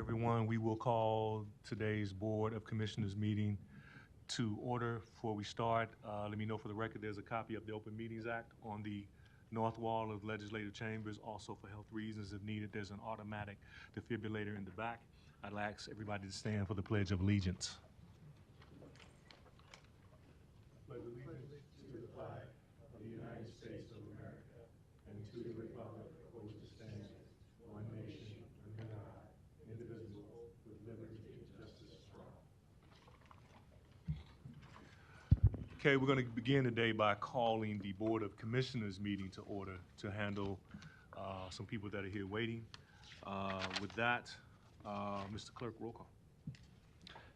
everyone. We will call today's Board of Commissioners meeting to order. Before we start, let me know for the record there's a copy of the Open Meetings Act on the north wall of legislative chambers. Also, for health reasons, if needed, there's an automatic defibrillator in the back. I'd ask everybody to stand for the Pledge of Allegiance. Pledge allegiance to the flag of the United States of America and to the republic for which it stands, one nation, under God, indivisible, with liberty and justice for all. Okay, we're going to begin today by calling the Board of Commissioners meeting to order to handle some people that are here waiting. With that, Mr. Clerk, roll call.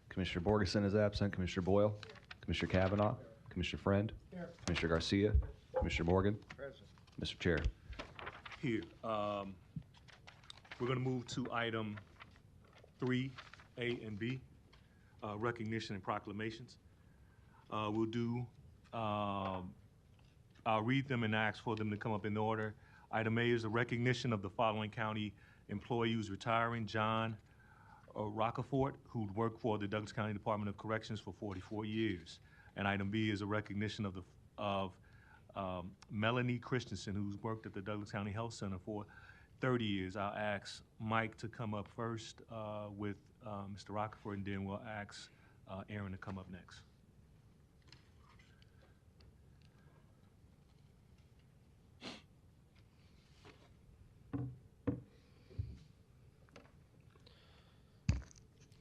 Commissioner Borgeson is absent. Commissioner Boyle, Commissioner Kavanaugh, Commissioner Friend, Here. Commissioner Garcia, Commissioner Morgan, Present. Mr. Chair. Here. We're going to move to item 3A and B, recognition and proclamations. We'll do, I'll read them and ask for them to come up in order. Item A is the recognition of the following county employee who's retiring: John Rockefort, who worked for the Douglas County Department of Corrections for 44 years. And item B is a recognition of Melanie Christensen, who's worked at the Douglas County Health Center for 30 years. I'll ask Mike to come up first with Mr. Rockefort, and then we'll ask Aaron to come up next.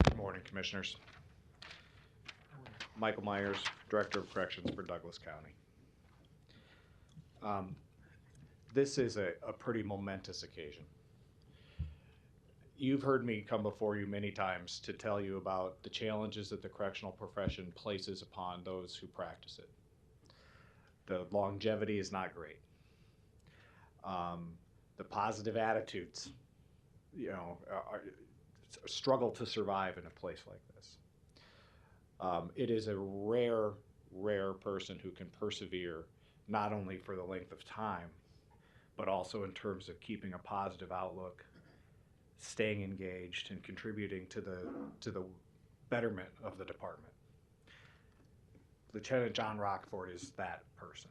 Good morning, Commissioners. Michael Myers, Director of Corrections for Douglas County. This is a pretty momentous occasion. You've heard me come before you many times to tell you about the challenges that the correctional profession places upon those who practice it. The longevity is not great. The positive attitudes, struggle to survive in a place like this. It is a rare person who can persevere, not only for the length of time, but also in terms of keeping a positive outlook, staying engaged, and contributing to the betterment of the department. Lieutenant John Rockefort is that person.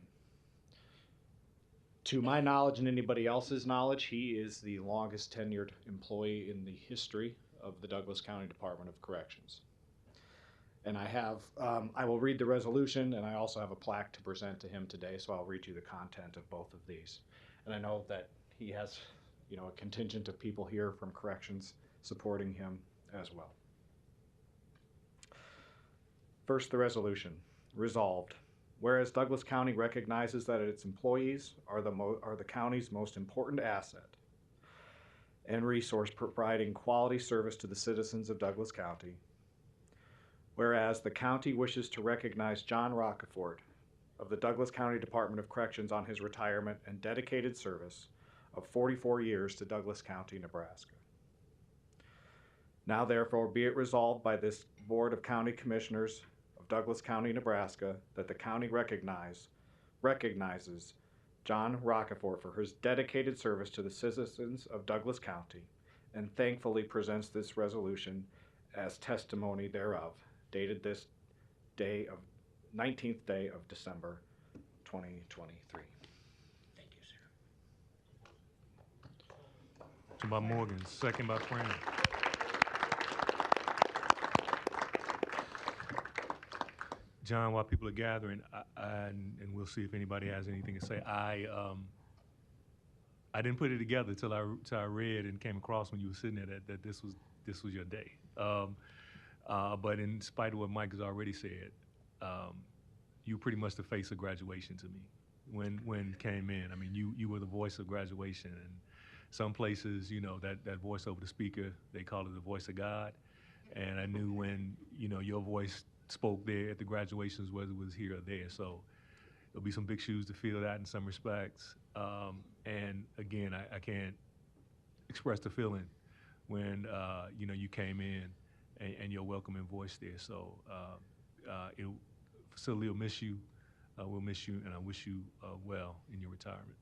To my knowledge and anybody else's knowledge, he is the longest tenured employee in the history of the Douglas County Department of Corrections. And I will read the resolution, and I also have a plaque to present to him today, so I'll read you the content of both of these. And I know that he has, a contingent of people here from Corrections supporting him as well. First, the resolution. Resolved. Whereas Douglas County recognizes that its employees are the county's most important asset and resource, providing quality service to the citizens of Douglas County. Whereas the county wishes to recognize John Rockefort of the Douglas County Department of Corrections on his retirement and dedicated service of 44 years to Douglas County, Nebraska. Now therefore be it resolved by this Board of County Commissioners of Douglas County, Nebraska, that the county recognizes John Rockefort for his dedicated service to the citizens of Douglas County, and thankfully presents this resolution as testimony thereof, dated this day of 19th day of December 2023. Thank you, sir. Motion by Morgan, second by Friend. John, while people are gathering, and we'll see if anybody has anything to say, I didn't put it together till I read and came across when you were sitting there that this was your day. But in spite of what Mike has already said, you pretty much the face of graduation to me when came in. I mean, you were the voice of graduation, and some places, that voice over the speaker, they call it the voice of God. And I knew when, your voice spoke there at the graduations, whether it was here or there. So there'll be some big shoes to fill that in some respects. And again, I can't express the feeling when, you came in and your welcoming voice there. So facility will miss you. We'll miss you, and I wish you well in your retirement.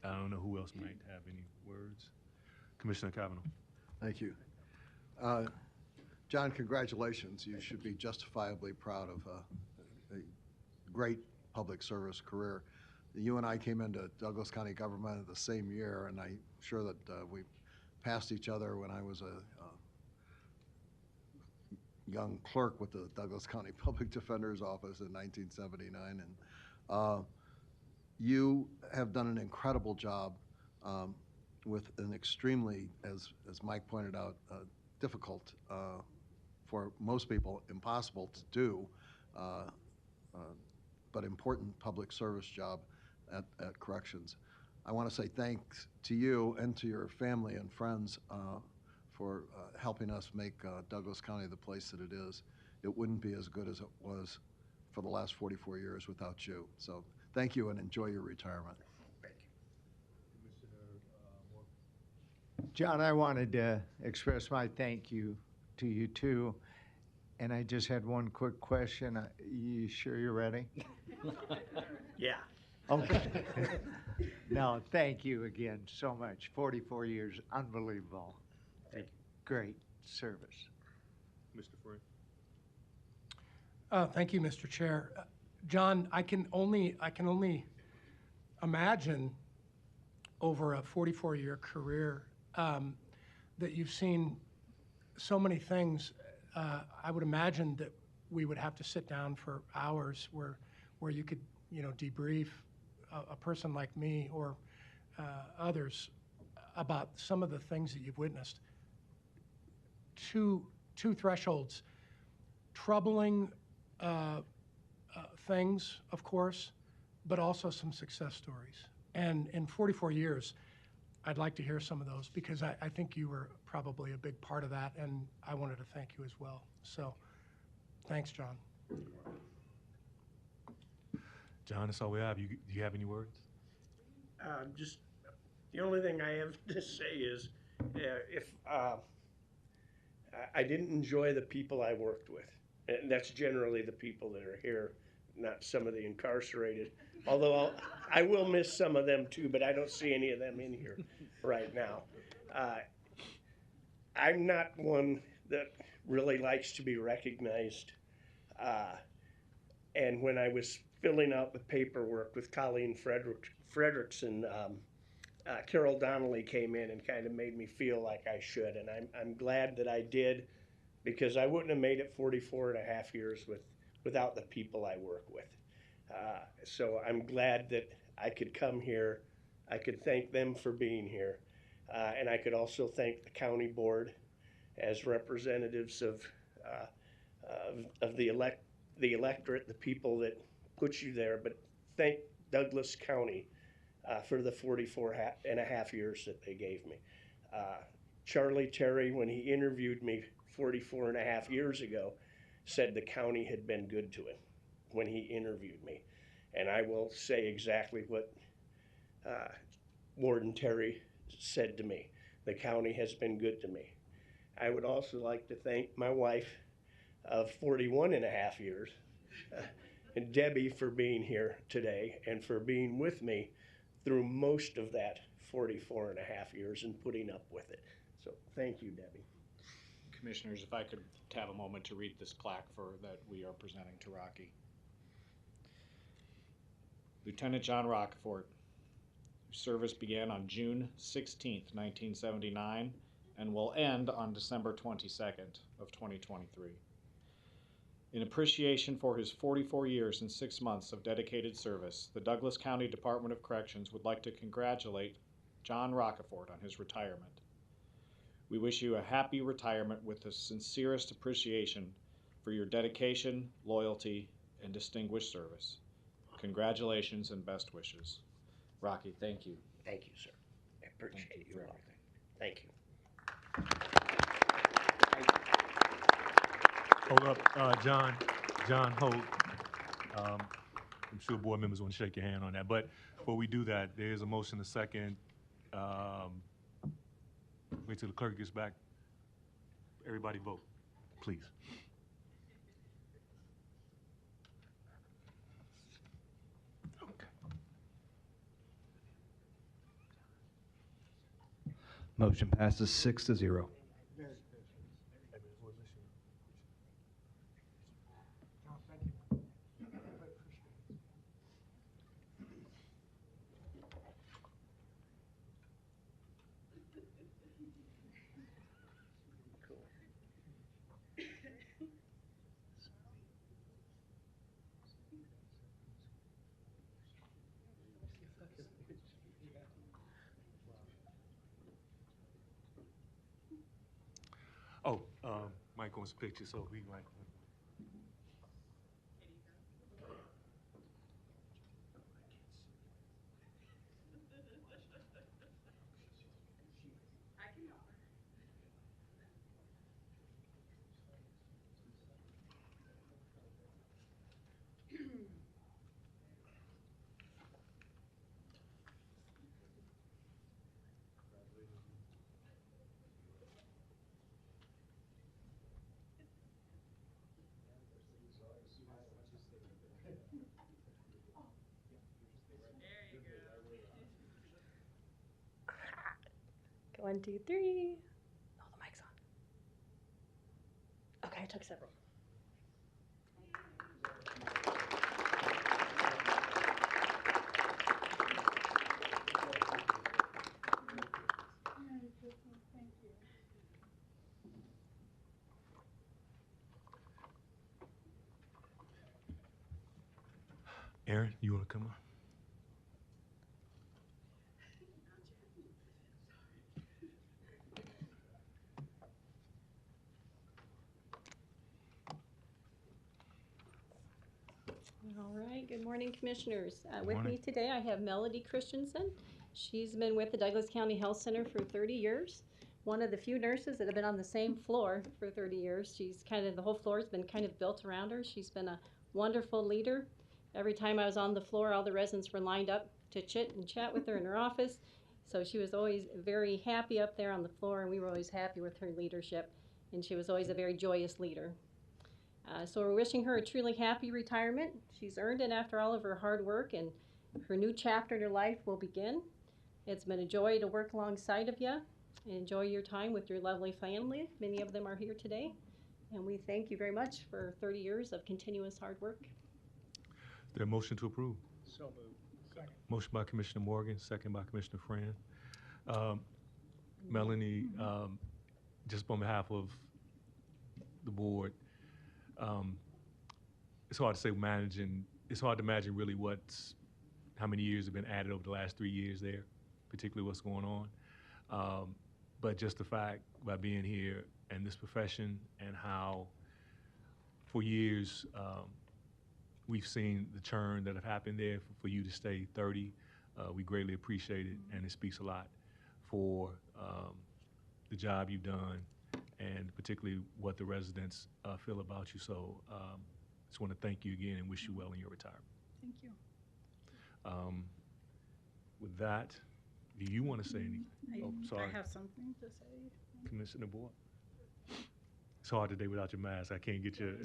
I don't know who else might have any words. Commissioner Kavanaugh. Thank you. John, congratulations. You should be justifiably proud of a great public service career. You and I came into Douglas County government the same year, and I'm sure that we passed each other when I was a young clerk with the Douglas County Public Defender's Office in 1979. And you have done an incredible job with an extremely, as Mike pointed out, difficult, for most people, impossible to do, but important public service job at corrections. I want to say thanks to you and to your family and friends for helping us make Douglas County the place that it is. It wouldn't be as good as it was for the last 44 years without you. So thank you and enjoy your retirement. John, I wanted to express my thank you to you too. And I just had one quick question. You sure you're ready? Yeah. Okay. No, thank you again so much. 44 years, unbelievable. Thank you. Great service. Mr. Free? Thank you, Mr. Chair. John, I can only imagine over a 44-year career that you've seen so many things. I would imagine that we would have to sit down for hours where you could, debrief a person like me or others about some of the things that you've witnessed. Two thresholds: troubling things, of course, but also some success stories. And in 44 years, I'd like to hear some of those because I think you were probably a big part of that, and I wanted to thank you as well. So, thanks, John. John, that's all we have. Do you have any words? Just the only thing I have to say is if I didn't enjoy the people I worked with, and that's generally the people that are here, not some of the incarcerated. Although I will miss some of them too, but I don't see any of them in here right now. I'm not one that really likes to be recognized. And when I was filling out the paperwork with Colleen Frederickson, Carol Donnelly came in and kind of made me feel like I should. And I'm glad that I did, because I wouldn't have made it 44 and a half years without the people I work with. So I'm glad that I could come here. I could thank them for being here. And I could also thank the county board as representatives of the electorate, the people that put you there. But thank Douglas County for the 44 and a half years that they gave me. Charlie Terry, when he interviewed me 44 and a half years ago, said the county had been good to him when he interviewed me. And I will say exactly what Warden Terry said to me. The county has been good to me. I would also like to thank my wife of 41 and a half years, and Debbie, for being here today and for being with me through most of that 44 and a half years and putting up with it. So thank you, Debbie. Commissioners, if I could have a moment to read this plaque that we are presenting to Rocky. Lieutenant John Rockefort, whose service began on June 16th, 1979, and will end on December 22nd of 2023. In appreciation for his 44 years and 6 months of dedicated service, the Douglas County Department of Corrections would like to congratulate John Rockefort on his retirement. We wish you a happy retirement with the sincerest appreciation for your dedication, loyalty, and distinguished service. Congratulations and best wishes. Rocky, thank you. Thank you, sir. I appreciate you for all. everything. Thank you. Hold up, John, hold. I'm sure board members want to shake your hand on that, but before we do that, there is a motion, a second. Wait till the clerk gets back. Everybody vote, please. Motion passes 6-0. Mike wants a picture, so we might. One, two, three. Oh, the mic's on. Okay, I took several. Aaron, you want to come on? All right, good morning, Commissioners. With me morning. today, I have Melody Christensen. She's been with the Douglas County Health Center for 30 years. One of the few nurses that have been on the same floor for 30 years. The whole floor has been kind of built around her. She's been a wonderful leader. Every time I was on the floor, all the residents were lined up to chit and chat with her in her office. So she was always very happy up there on the floor, and we were always happy with her leadership. And she was always a very joyous leader. So we're wishing her a truly happy retirement. She's earned it after all of her hard work, and her new chapter in her life will begin. It's been a joy to work alongside of you. Enjoy your time with your lovely family. Many of them are here today. And we thank you very much for 30 years of continuous hard work. Is there a motion to approve? So moved. Second. Motion by Commissioner Morgan, second by Commissioner Fran. Melanie, just on behalf of the board, it's hard to say it's hard to imagine really how many years have been added over the last 3 years there, particularly what's going on. But just the fact by being here and this profession and how for years we've seen the churn that have happened there for you to stay 30, we greatly appreciate it, and it speaks a lot for the job you've done and particularly what the residents feel about you. So just want to thank you again and wish you well in your retirement. Thank you. With that, do you want to say anything? Oh, sorry. I have something to say. Commissioner Boyd? It's hard today without your mask. I can't get you.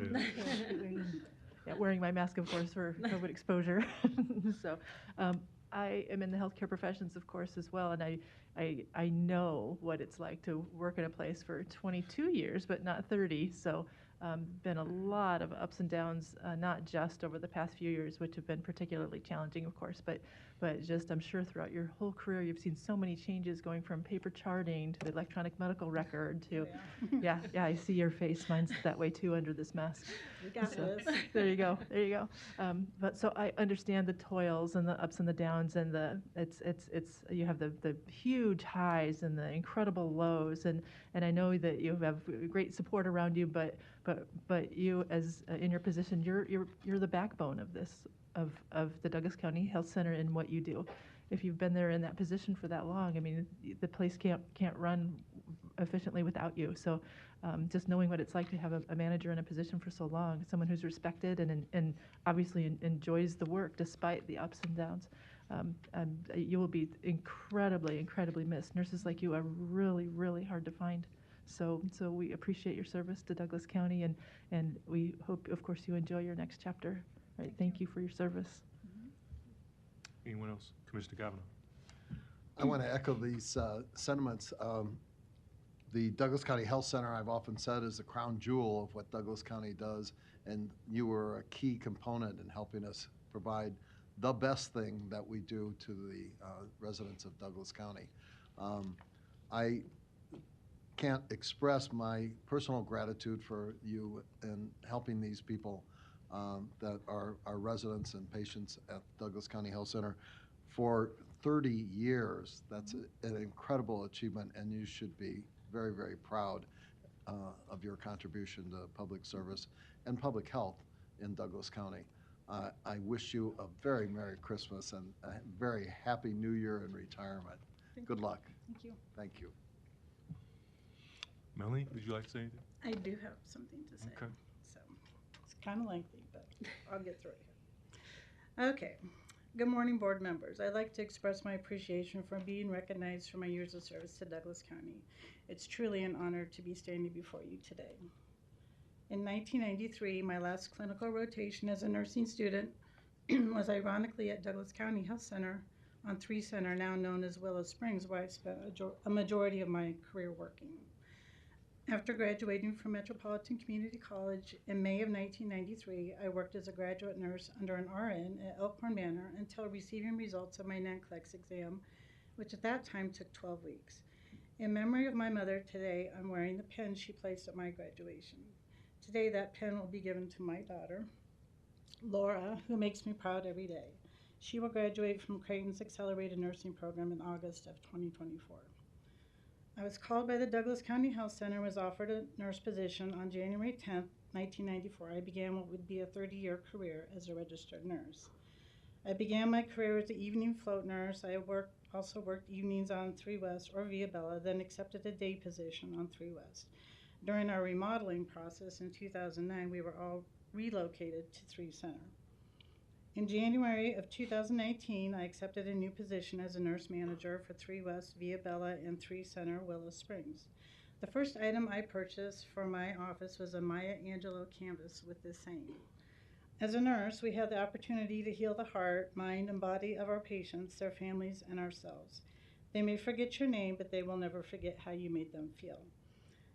Yeah, wearing my mask, of course, for COVID exposure. So I am in the healthcare professions, of course, as well, and I know what it's like to work in a place for 22 years, but not 30. So been a lot of ups and downs, not just over the past few years, which have been particularly challenging, of course, but just I'm sure throughout your whole career you've seen so many changes, going from paper charting to the electronic medical record to, yeah, I see your face. Mine's that way too under this mask. We got this. There you go. But so I understand the toils and the ups and the downs, and it's you have the huge highs and the incredible lows, and I know that you have great support around you, but you as in your position, you're the backbone of this of the Douglas County Health Center and what you do. If you've been there in that position for that long, I mean, the place can't run efficiently without you. So just knowing what it's like to have a manager in a position for so long, someone who's respected and obviously enjoys the work despite the ups and downs, you will be incredibly missed. Nurses like you are really hard to find. So we appreciate your service to Douglas County, and we hope, of course, you enjoy your next chapter. Right, thank you for your service. Anyone else? Commissioner Kavanaugh? I want to echo these sentiments. The Douglas County Health Center, I've often said, is the crown jewel of what Douglas County does, and you were a key component in helping us provide the best thing that we do to the residents of Douglas County. I can't express my personal gratitude for you in helping these people that are residents and patients at Douglas County Health Center for 30 years. That's an incredible achievement, and you should be very proud. of your contribution to public service and public health in Douglas County. I wish you a very Merry Christmas and a very Happy New Year in retirement. Good luck. Thank you. Thank you. Melanie, would you like to say anything? I do have something to say. Okay. So it's kind of lengthy, but I'll get through it here. Okay. Good morning, board members. I'd like to express my appreciation for being recognized for my years of service to Douglas County. It's truly an honor to be standing before you today. In 1993, my last clinical rotation as a nursing student was ironically at Douglas County Health Center on 3 Center, now known as Willow Springs, where I spent a majority of my career working. After graduating from Metropolitan Community College in May of 1993, I worked as a graduate nurse under an RN at Elkhorn Manor until receiving results of my NCLEX exam, which at that time took 12 weeks. In memory of my mother, today I'm wearing the pin she placed at my graduation. Today that pin will be given to my daughter, Laura, who makes me proud every day. She will graduate from Creighton's Accelerated Nursing Program in August of 2024. I was called by the Douglas County Health Center and was offered a nurse position on January 10th, 1994. I began what would be a 30-year career as a registered nurse. I began my career as an evening float nurse. I also worked evenings on 3 West or Via Bella, then accepted a day position on 3 West. During our remodeling process in 2009, we were all relocated to 3 Center. In January of 2019, I accepted a new position as a nurse manager for 3 West, Via Bella, and 3 Center, Willow Springs. The first item I purchased for my office was a Maya Angelou canvas with this saying: "As a nurse, we have the opportunity to heal the heart, mind, and body of our patients, their families, and ourselves. They may forget your name, but they will never forget how you made them feel."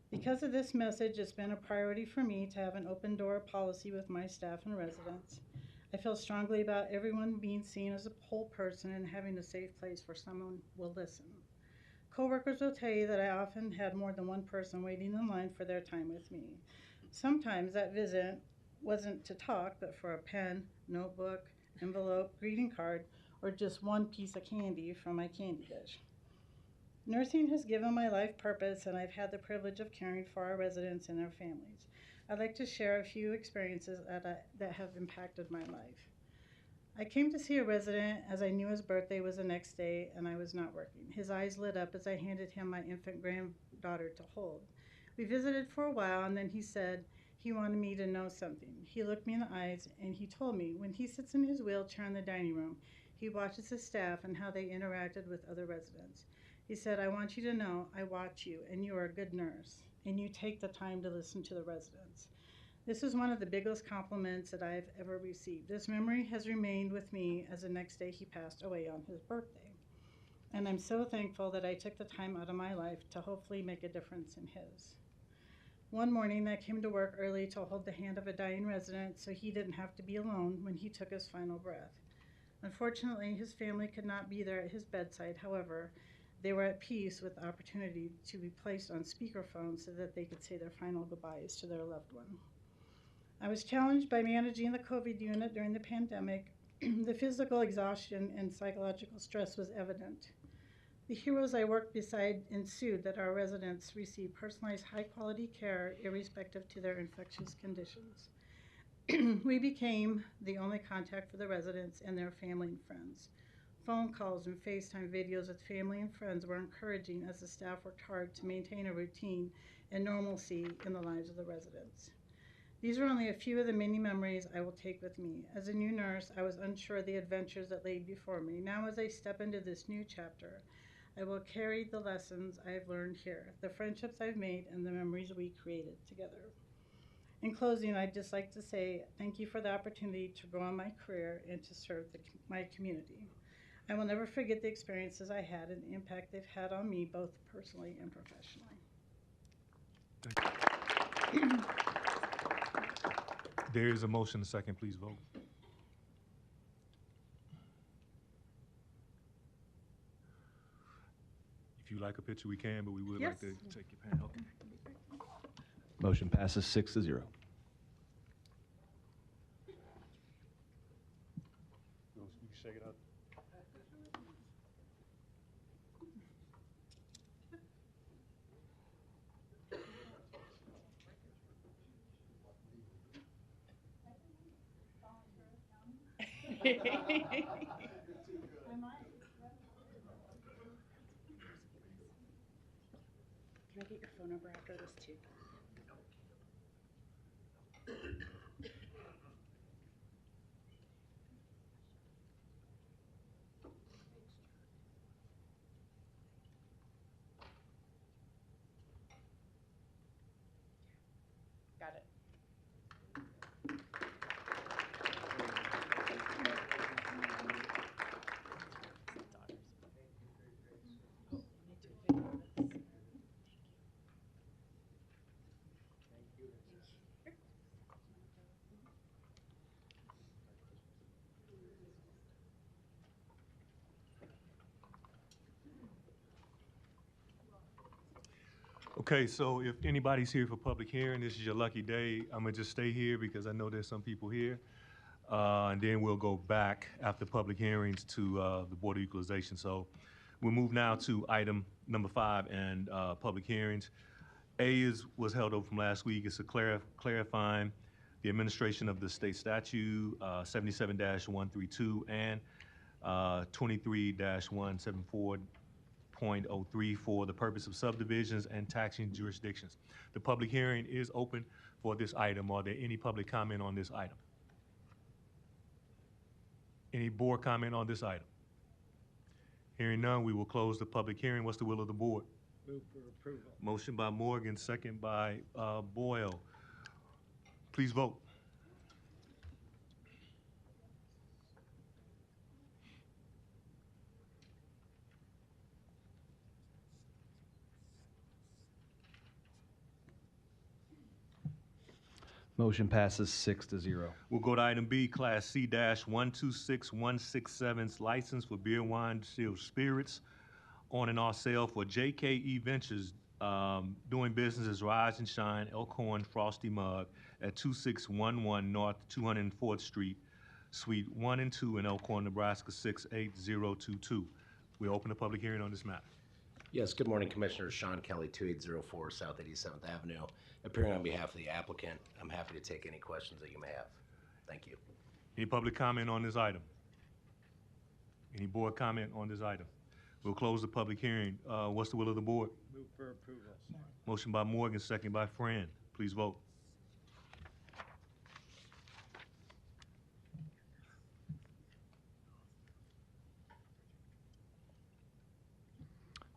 Because of this message, it's been a priority for me to have an open door policy with my staff and residents. I feel strongly about everyone being seen as a whole person and having a safe place where someone will listen. Coworkers will tell you that I often had more than one person waiting in line for their time with me. Sometimes that visit wasn't to talk, but for a pen, notebook, envelope, greeting card, or just one piece of candy from my candy dish. Nursing has given my life purpose, and I've had the privilege of caring for our residents and their families. I'd like to share a few experiences that have impacted my life. I came to see a resident as I knew his birthday was the next day and I was not working. His eyes lit up as I handed him my infant granddaughter to hold. We visited for a while, and then he said he wanted me to know something. He looked me in the eyes and he told me when he sits in his wheelchair in the dining room, he watches his staff and how they interacted with other residents. He said, "I want you to know I watch you, and you are a good nurse, and you take the time to listen to the residents." This is one of the biggest compliments that I've ever received. This memory has remained with me as the next day he passed away on his birthday. And I'm so thankful that I took the time out of my life to hopefully make a difference in his. One morning I came to work early to hold the hand of a dying resident so he didn't have to be alone when he took his final breath. Unfortunately, his family could not be there at his bedside. However, they were at peace with the opportunity to be placed on speakerphone so that they could say their final goodbyes to their loved one. I was challenged by managing the COVID unit during the pandemic. The physical exhaustion and psychological stress was evident. The heroes I worked beside ensured that our residents receive personalized high-quality care irrespective to their infectious conditions. We became the only contact for the residents and their family and friends. Phone calls and FaceTime videos with family and friends were encouraging as the staff worked hard to maintain a routine and normalcy in the lives of the residents. These are only a few of the many memories I will take with me. As a new nurse, I was unsure of the adventures that lay before me. Now, as I step into this new chapter, I will carry the lessons I have learned here, the friendships I've made, and the memories we created together. In closing, I'd just like to say thank you for the opportunity to grow in my career and to serve my community. I will never forget the experiences I had and the impact they've had on me, both personally and professionally. There is a motion, a second, please vote. If you like a picture, we can, but we would like to take your pen. Okay. Motion passes 6-0. You shake it up. Can I get your phone number after this too? Got it. Okay, so if anybody's here for public hearing, this is your lucky day. I'm gonna just stay here because I know there's some people here. And then we'll go back after public hearings to the Board of Equalization. So we'll move now to item number 5 and public hearings. A was held over from last week. It's a clarifying the administration of the state statute 77-132 and 23-174.03 for the purpose of subdivisions and taxing jurisdictions. The public hearing is open for this item. Are there any public comment on this item? Any board comment on this item? Hearing none, we will close the public hearing. What's the will of the board? Move for approval. Motion by Morgan, second by Boyle. Please vote. Motion passes 6-0. We'll go to item B, Class C-126167's license for beer, wine, distilled spirits on and off sale for JKE Ventures, doing business as Rise and Shine Elkhorn Frosty Mug at 2611 North 204th Street, Suite 1 and 2 in Elkhorn, Nebraska 68022. We'll open the public hearing on this matter. Yes, good morning, Commissioners. Sean Kelly, 2804 South 87th Avenue. Appearing on behalf of the applicant, I'm happy to take any questions that you may have. Thank you. Any public comment on this item? Any board comment on this item? We'll close the public hearing. What's the will of the board? Move for approval. Motion by Morgan, second by Fran. Please vote.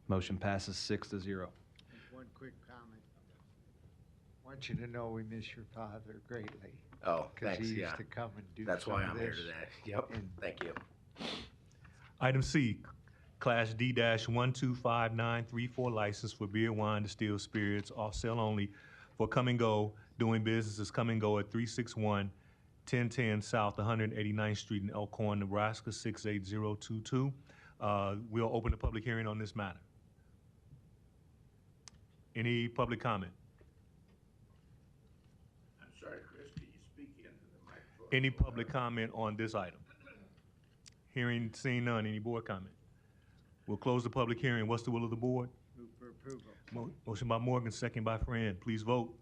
Motion passes 6-0. One quick comment. I want you to know we miss your father greatly. Oh, Because thanks, he yeah. used to come and do That's some why of I'm here this. today. Yep, And- thank you. Item C, Class D-125934 license for beer, wine, distilled spirits, off sale only for Come and Go, doing business as Come and Go at 361 1010 South 189th Street in Elkhorn, Nebraska 68022. We'll open the public hearing on this matter. Any public comment? I'm sorry, Chris, can you speak into the microphone? Any public comment on this item? Hearing, seeing none, any board comment? We'll close the public hearing. What's the will of the board? Move for approval. Motion by Morgan, second by Fran. Please vote.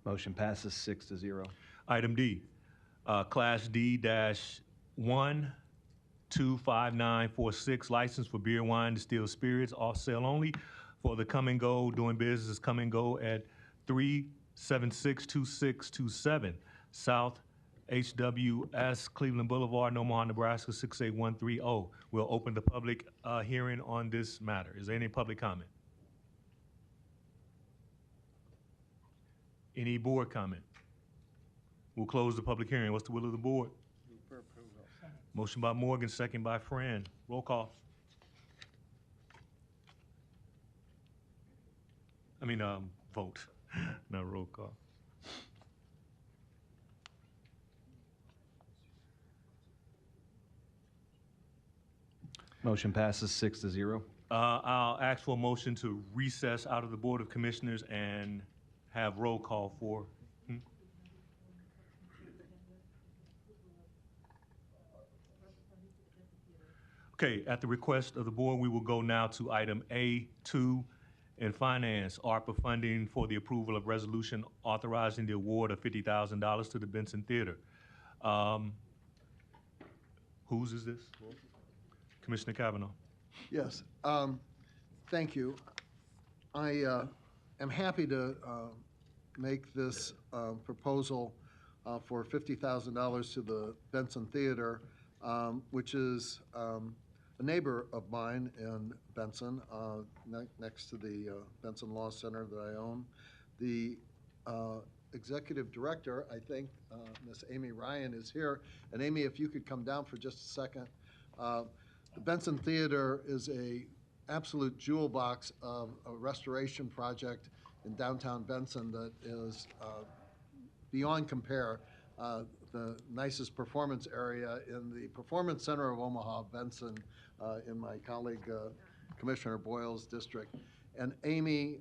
Motion passes 6-0. Item D, Class D-125946, license for beer, wine, distilled spirits, off sale only for the Come and Go, doing business as Come and Go at 3762627 South HWS Cleveland Boulevard, Omaha, Nebraska 68130. We'll open the public hearing on this matter. Is there any public comment? Any board comment? We'll close the public hearing. What's the will of the board? Move for approval. Motion by Morgan, second by Fran. Roll call. Vote, not roll call. Motion passes 6-0. I'll ask for a motion to recess out of the Board of Commissioners and have roll call for. Okay, at the request of the board, we will go now to item A2 and Finance, ARPA funding for the approval of resolution authorizing the award of $50,000 to the Benson Theater. Whose is this? Commissioner Kavanaugh. Yes, thank you. I am happy to make this proposal for $50,000 to the Benson Theater, which is a neighbor of mine in Benson, next to the Benson Law Center that I own. The executive director, I think, Miss Amy Ryan, is here. And Amy, if you could come down for just a second. The Benson Theater is a absolute jewel box of a restoration project in downtown Benson that is beyond compare. The nicest performance area in the Performance Center of Omaha, Benson, in my colleague Commissioner Boyle's district. And Amy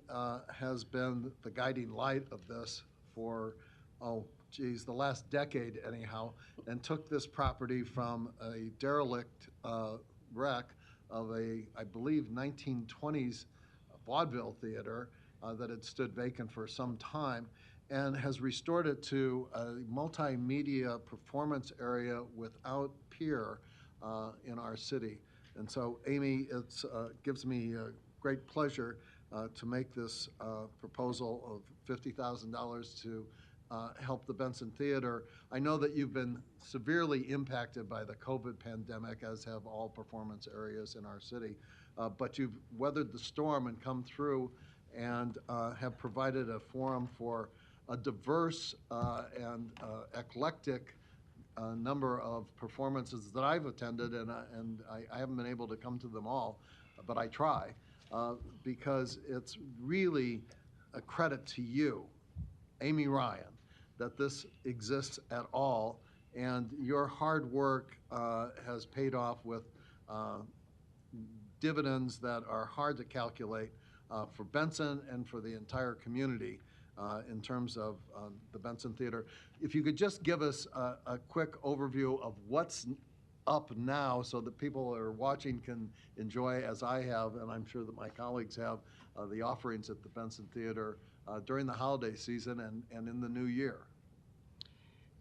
has been the guiding light of this for, the last decade anyhow, and took this property from a derelict wreck of a, I believe, 1920s vaudeville theater that had stood vacant for some time, and has restored it to a multimedia performance area without peer in our city. And so, Amy, it gives me great pleasure to make this proposal of $50,000 to help the Benson Theater. I know that you've been severely impacted by the COVID pandemic, as have all performance areas in our city, but you've weathered the storm and come through and have provided a forum for a diverse and eclectic number of performances that I've attended, and I haven't been able to come to them all, but I try, because it's really a credit to you, Amy Ryan, that this exists at all, and your hard work has paid off with dividends that are hard to calculate for Benson and for the entire community in terms of the Benson Theater. If you could just give us a quick overview of what's up now so that people that are watching can enjoy, as I have, and I'm sure that my colleagues have, the offerings at the Benson Theater during the holiday season and in the new year.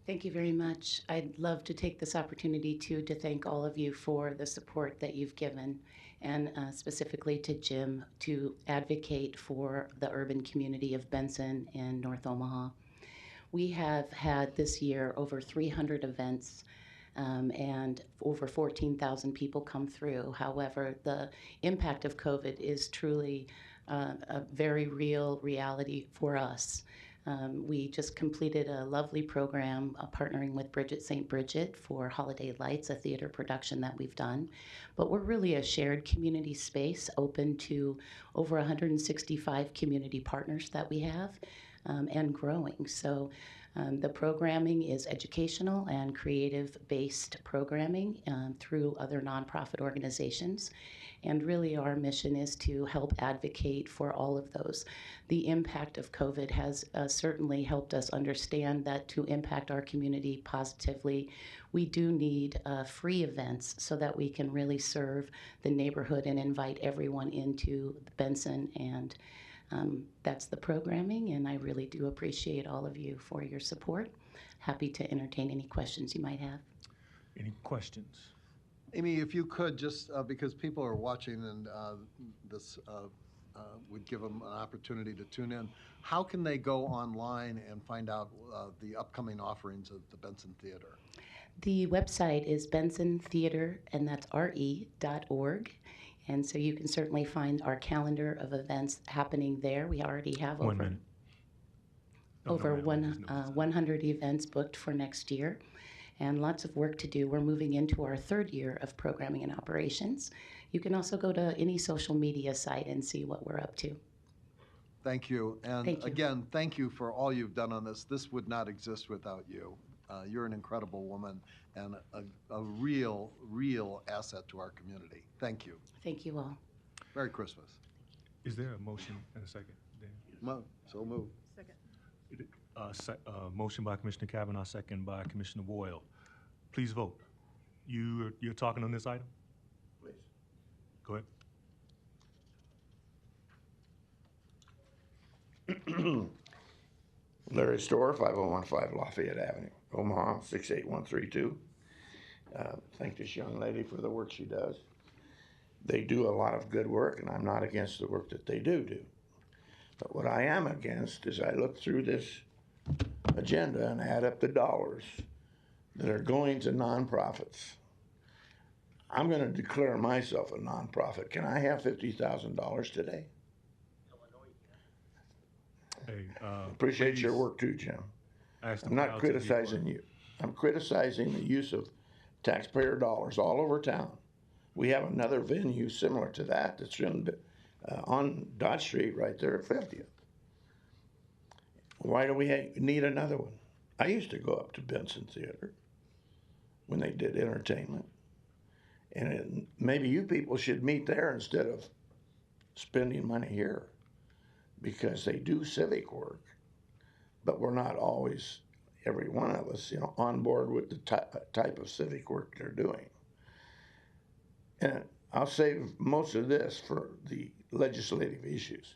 Thank you very much. I'd love to take this opportunity to thank all of you for the support that you've given, and specifically to Jim, to advocate for the urban community of Benson and North Omaha. We have had this year over 300 events and over 14,000 people come through. However, the impact of COVID is truly a very real reality for us. We just completed a lovely program partnering with Bridget St. Bridget for Holiday Lights, a theater production that we've done. But we're really a shared community space open to over 165 community partners that we have and growing. So the programming is educational and creative-based programming through other nonprofit organizations. And really our mission is to help advocate for all of those. The impact of COVID has certainly helped us understand that to impact our community positively, we do need free events so that we can really serve the neighborhood and invite everyone into Benson. And that's the programming, and I really do appreciate all of you for your support. Happy to entertain any questions you might have. Any questions? Amy, if you could, just because people are watching and this would give them an opportunity to tune in, how can they go online and find out the upcoming offerings of the Benson Theater? The website is Benson Theater, and that's re.org. And so you can certainly find our calendar of events happening there. We already have over 100 events booked for next year, and lots of work to do. We're moving into our third year of programming and operations. You can also go to any social media site and see what we're up to. Thank you. And Thank you. Again, thank you for all you've done on this. This would not exist without you. You're an incredible woman and a real, real asset to our community. Thank you. Thank you all. Merry Christmas. Is there a motion and a second, Dan? So moved. Motion by Commissioner Kavanaugh, second by Commissioner Boyle. Please vote. You're talking on this item? Please. Go ahead. Larry Store, 5015 Lafayette Avenue, Omaha, 68132. Thank this young lady for the work she does. They do a lot of good work, and I'm not against the work that they do. But what I am against is I look through this agenda and add up the dollars that are going to nonprofits. I'm going to declare myself a nonprofit. Can I have $50,000 today? Hey, Appreciate your please work too, Jim. ask the I'm crowd not to be criticizing quiet. you. I'm criticizing the use of taxpayer dollars all over town. We have another venue similar to that that's on Dodge Street right there at 50th. Why do we need another one? I used to go up to Benson Theater when they did entertainment. And maybe you people should meet there instead of spending money here, because they do civic work, but we're not always, every one of us, on board with the type of civic work they're doing. And I'll save most of this for the legislative issues,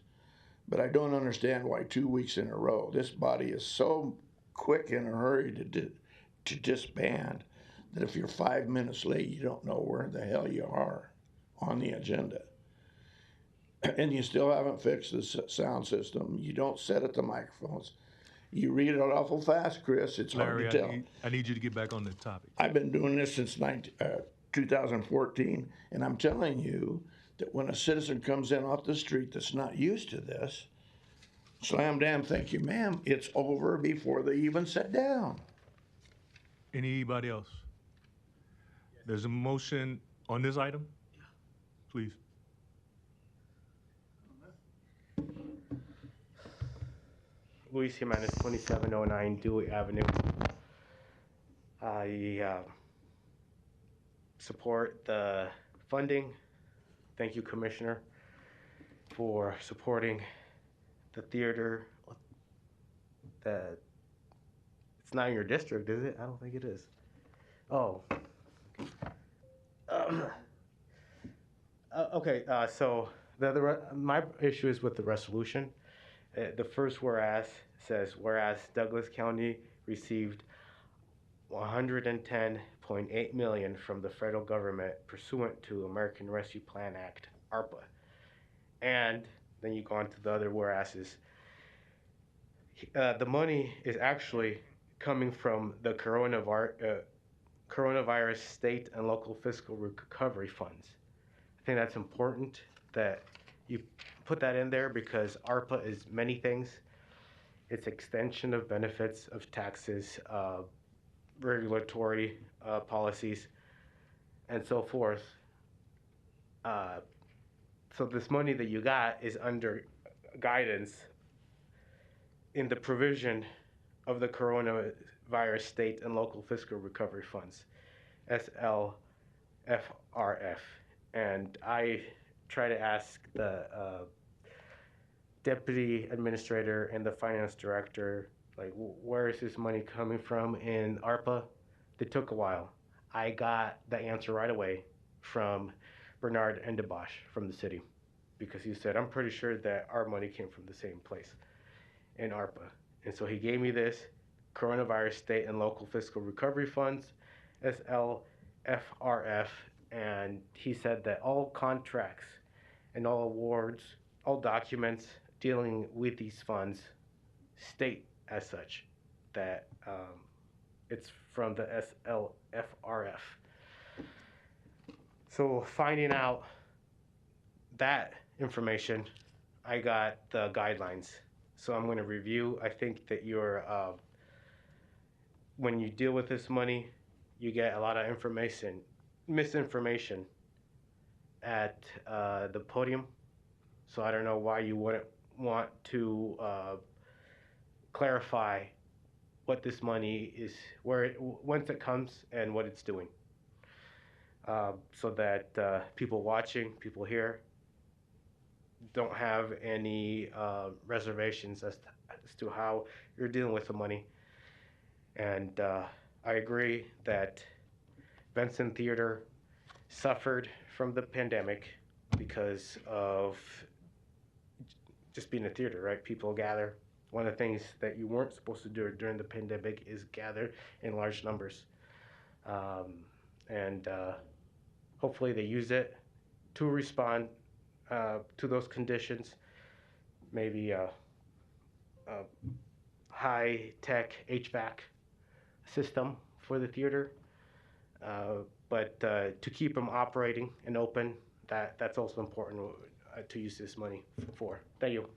but I don't understand why 2 weeks in a row, this body is so quick in a hurry to disband that if you're 5 minutes late, you don't know where the hell you are on the agenda. And you still haven't fixed the sound system. You don't set at the microphones. You read it awful fast, Chris. It's Larry, hard to tell. I need you to get back on the topic. I've been doing this since 2014, and I'm telling you that when a citizen comes in off the street that's not used to this, slam damn, thank you, ma'am, it's over before they even sit down. Anybody else? There's a motion on this item? Please. Luis Jimenez, 2709 Dewey Avenue. I support the funding. Thank you, Commissioner, for supporting the theater. It's not in your district, is it? I don't think it is. Oh. Okay, so my issue is with the resolution. The first whereas says, whereas Douglas County received $110.8 million from the federal government pursuant to American Rescue Plan Act, ARPA. And then you go on to the other whereases. The money is actually coming from the coronavirus state and local fiscal recovery funds. I think that's important that you put that in there, because ARPA is many things. It's extension of benefits, of taxes, regulatory policies, and so forth. So this money that you got is under guidance in the provision of the coronavirus state and local fiscal recovery funds, SLFRF. And I try to ask the deputy administrator and the finance director, like, where is this money coming from in ARPA? It took a while. I got the answer right away from Bernard Endebosch from the city, because he said, I'm pretty sure that our money came from the same place in ARPA. And so he gave me this coronavirus state and local fiscal recovery funds, SLFRF, and he said that all contracts and all awards, all documents dealing with these funds state as such that it's from the SLFRF. So finding out that information, I got the guidelines. So I'm going to review. I think that you're, when you deal with this money, you get a lot of misinformation at the podium. So I don't know why you wouldn't want to clarify what this money is, whence it comes, and what it's doing, so that people watching, people here, don't have any reservations as to how you're dealing with the money. And I agree that Benson Theater suffered from the pandemic because of just being a theater, right? People gather, One of the things that you weren't supposed to do during the pandemic is gather in large numbers. And hopefully they use it to respond to those conditions, maybe a high-tech HVAC system for the theater. But to keep them operating and open, that's also important to use this money for. Thank you.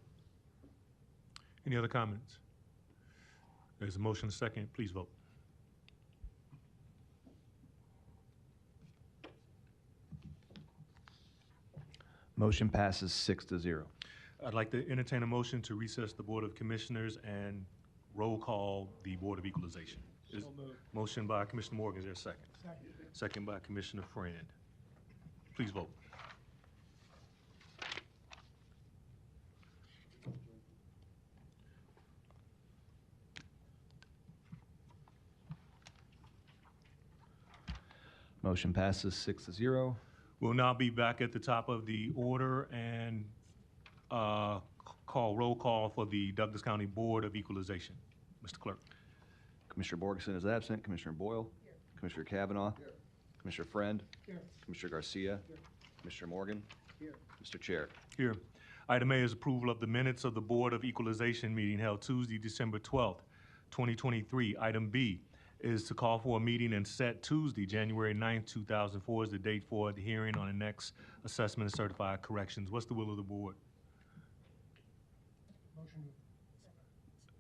Any other comments? There's a motion, a second. Please vote. Motion passes 6-0. I'd like to entertain a motion to recess the Board of Commissioners and roll call the Board of Equalization. Motion by Commissioner Morgan, is there a second? Second by Commissioner Friend. Please vote. Motion passes 6-0. We'll now be back at the top of the order and call roll call for the Douglas County Board of Equalization. Mr. Clerk. Commissioner Borgeson is absent. Commissioner Boyle. Commissioner Kavanaugh. Commissioner Friend. Commissioner Garcia. Commissioner Morgan. Mr. Chair. Here. Item A is approval of the minutes of the Board of Equalization meeting held Tuesday, December 12th, 2023. Item B is to call for a meeting and set Tuesday, January 9th, 2004 as the date for the hearing on the next assessment and certified corrections. What's the will of the board?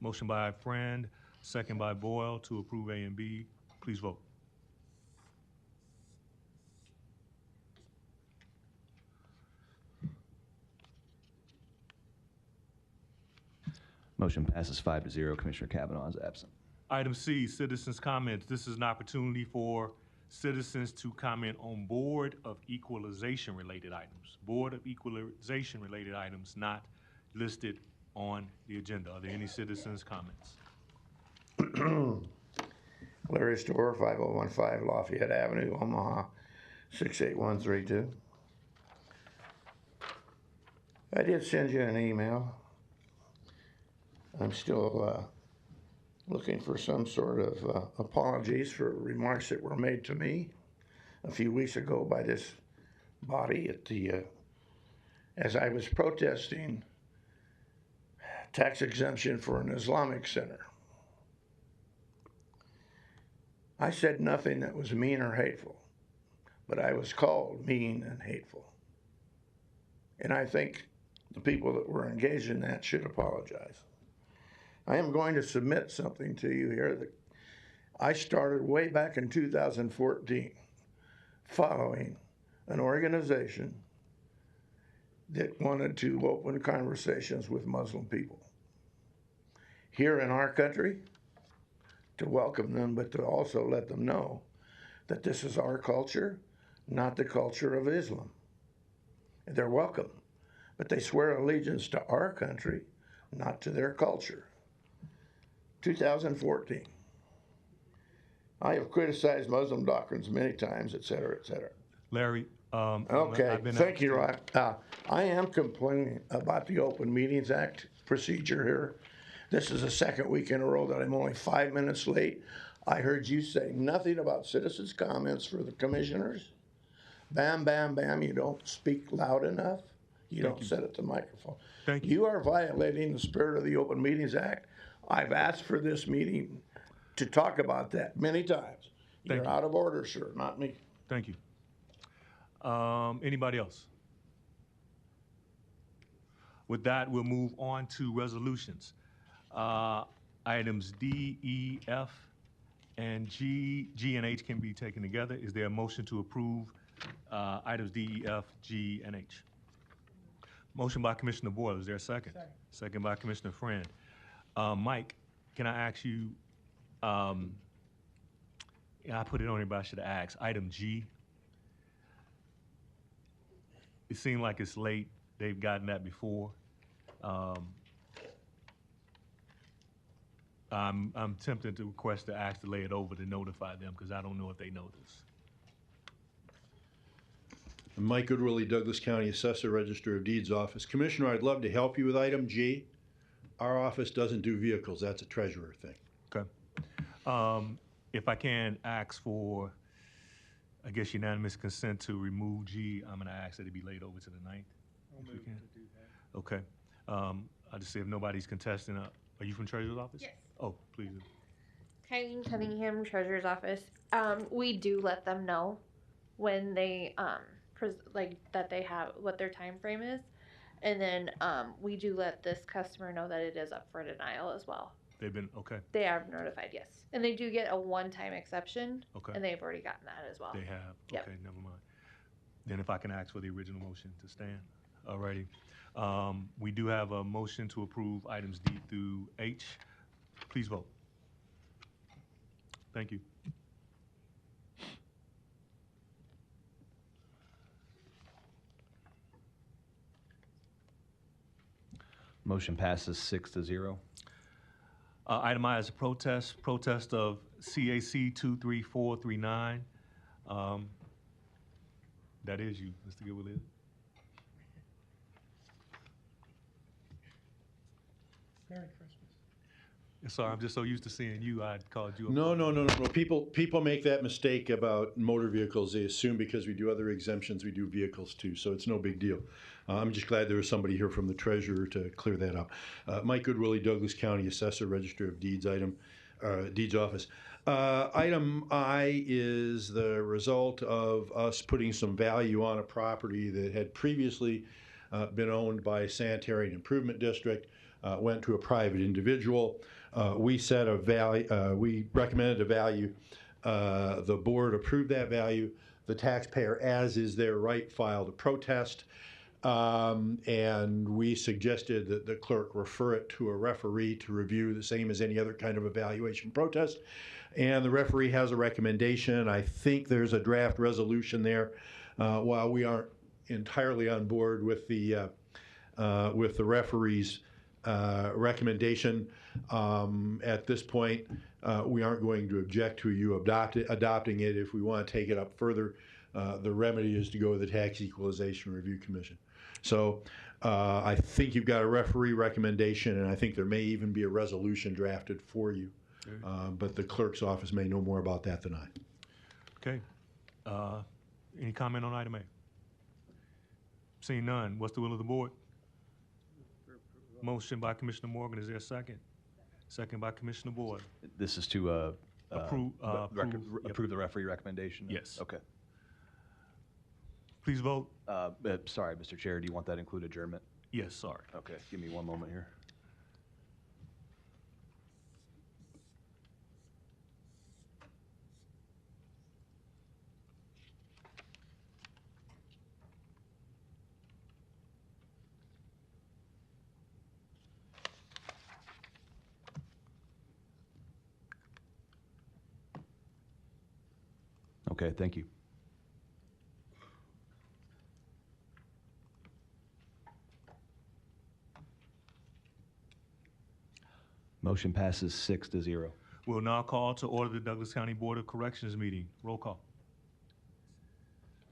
Motion by Friend, second by Boyle to approve A and B. Please vote. Motion passes 5-0. Commissioner Kavanaugh is absent. Item C, citizens' comments. This is an opportunity for citizens to comment on Board of Equalization-related items. Board of Equalization-related items not listed on the agenda. Are there any citizens' comments? Larry Store, 5015 Lafayette Avenue, Omaha, 68132. I did send you an email. I'm still looking for some sort of apologies for remarks that were made to me a few weeks ago by this body at the as I was protesting tax exemption for an Islamic center. I said nothing that was mean or hateful, but I was called mean and hateful. And I think the people that were engaged in that should apologize. I am going to submit something to you here that I started way back in 2014 following an organization that wanted to open conversations with Muslim people here in our country, to welcome them, but to also let them know that this is our culture, not the culture of Islam. They're welcome, but they swear allegiance to our country, not to their culture. 2014. I have criticized Muslim doctrines many times, et cetera, et cetera. Larry, okay, thank you, Rod. I am complaining about the Open Meetings Act procedure here. This is the second week in a row that I'm only 5 minutes late. I heard you say nothing about citizens' comments for the commissioners. Bam, bam, bam, you don't speak loud enough. You don't sit at the microphone. Thank you. You are violating the spirit of the Open Meetings Act. I've asked for this meeting to talk about that many times. You're out of order, sir, not me. Thank you. Anybody else? With that, we'll move on to resolutions. Items D, E, F, and G. G and H can be taken together. Is there a motion to approve items D, E, F, G, and H? Motion by Commissioner Boyle. Is there a second? Second by Commissioner Friend. Mike, can I ask you, I put it on here, but I should have asked. Item G. It seemed like it's late. They've gotten that before. I'm tempted to request to ask to lay it over to notify them because I don't know if they know this. Mike Goodwillie, Douglas County Assessor, Register of Deeds Office. Commissioner, I'd love to help you with item G. our office doesn't do vehicles. That's a treasurer thing. Okay. If I can ask for, I guess, unanimous consent to remove G, I'm gonna ask that it be laid over to the 9th. If we can. Okay. I just say if nobody's contesting, are you from Treasurer's Office? Yes. Oh, please. Kylie Cunningham, Treasurer's Office. We do let them know when they that they have what their time frame is, and then we do let this customer know that it is up for denial as well. They've been, okay, They are notified, yes, and they do get a one-time exception. Okay. And they've already gotten that as well. they have. Yep. Okay, never mind. Then if I can ask for the original motion to stand. Alrighty. We do have a motion to approve items D through H. Please vote. Thank you. Motion passes 6-0. Item I is a protest of CAC 23439. That is you, Mr. Gilwillier. Merry Christmas. Sorry, I'm just so used to seeing you, I called you. No. People make that mistake about motor vehicles. They assume because we do other exemptions, we do vehicles too. So it's no big deal. I'm just glad there was somebody here from the treasurer to clear that up. Mike Goodwillie, Douglas County Assessor, Register of Deeds, Deeds Office. Item I is the result of us putting some value on a property that had previously been owned by a sanitary and improvement district, went to a private individual. We set a value, we recommended a value. The board approved that value. The taxpayer, as is their right, filed a protest. And we suggested that the clerk refer it to a referee to review, the same as any other kind of evaluation protest. And the referee has a recommendation. I think there's a draft resolution there. While we aren't entirely on board with the referee's recommendation, at this point, we aren't going to object to you adopting it. If we want to take it up further, the remedy is to go to the Tax Equalization Review Commission. So I think you've got a referee recommendation, and I think there may even be a resolution drafted for you. But the clerk's office may know more about that than I. Okay. Any comment on item A? Seeing none, what's the will of the board? Motion by Commissioner Morgan, is there a second? Second by Commissioner Boyle. This is to Approve the referee recommendation? Yes. Okay. Please vote. Sorry, Mr. Chair, do you want that include adjournment? Yes, sorry. Okay, give me one moment here. Okay, thank you. Motion passes 6-0. We'll now call to order the Douglas County Board of Corrections meeting. Roll call.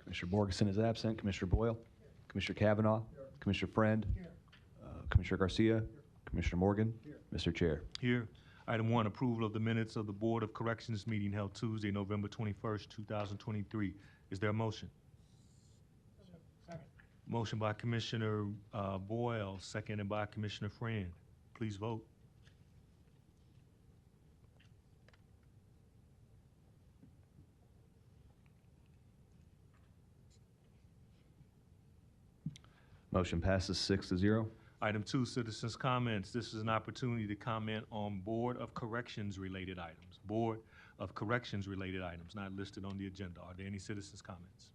Commissioner Borgeson is absent. Commissioner Boyle? Commissioner Kavanaugh? Commissioner Friend? Commissioner Garcia? Commissioner Morgan? Mr. Chair. Here. Item 1, approval of the minutes of the Board of Corrections meeting held Tuesday, November 21st, 2023. Is there a motion? Second. Motion by Commissioner Boyle, seconded by Commissioner Friend. Please vote. Motion passes 6-0. Item 2, citizens' comments. This is an opportunity to comment on Board of Corrections related items. Board of Corrections related items not listed on the agenda. Are there any citizens' comments?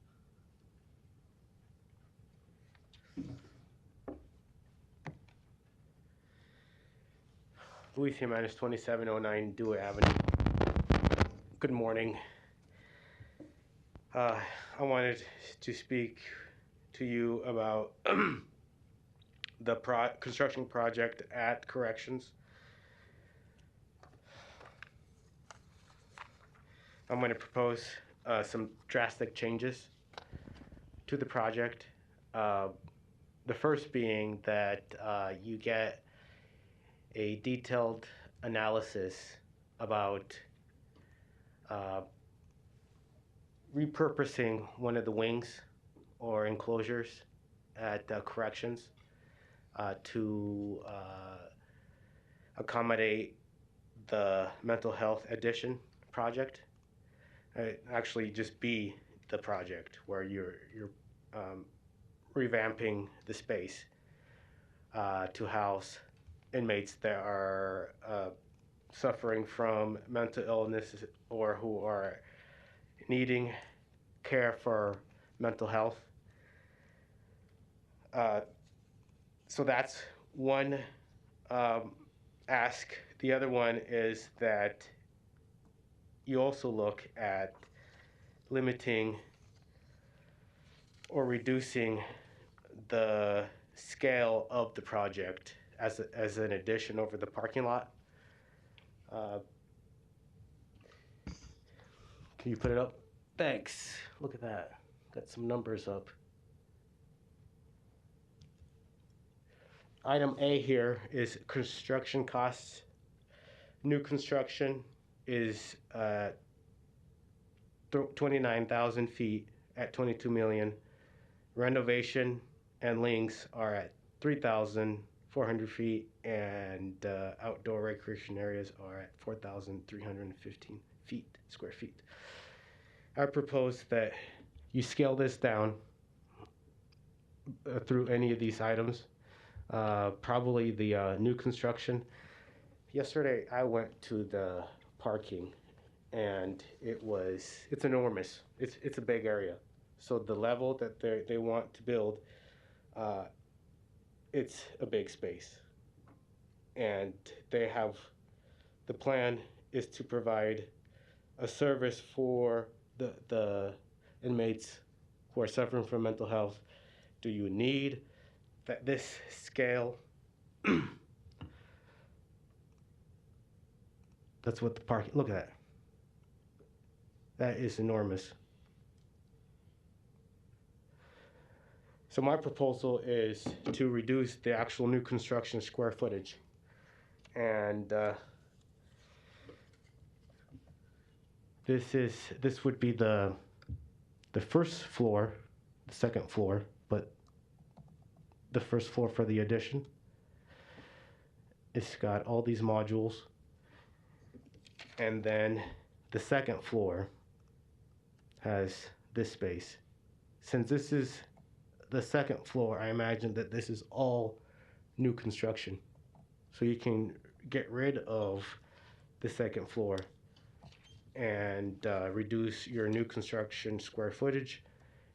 Louis Jimenez, 2709 Dewey Avenue. Good morning. I wanted to speak to you about the construction project at Corrections. I'm going to propose some drastic changes to the project. The first being that you get a detailed analysis about repurposing one of the wings or enclosures at corrections to accommodate the mental health addition project. Actually, just be the project where you're revamping the space to house inmates that are suffering from mental illness or who are needing care for mental health. So that's one ask. The other one is that you also look at limiting or reducing the scale of the project as an addition over the parking lot. Can you put it up? Thanks. Look at that. Got some numbers up. Item A here is construction costs. New construction is 29,000 feet at 22 million. Renovation and links are at 3,400 feet, and outdoor recreation areas are at 4,315 square feet. I propose that you scale this down through any of these items. Probably the new construction. Yesterday I went to the parking, and it's enormous. It's a big area. So the level that they want to build, it's a big space. And the plan is to provide a service for the inmates who are suffering from mental health. Do you need this scale? That's what the parking, look at that. That is enormous. So my proposal is to reduce the actual new construction square footage. And this would be the first floor, the second floor, but the first floor for the addition. It's got all these modules. And then the second floor has this space. Since this is the second floor, I imagine that this is all new construction. So you can get rid of the second floor and reduce your new construction square footage.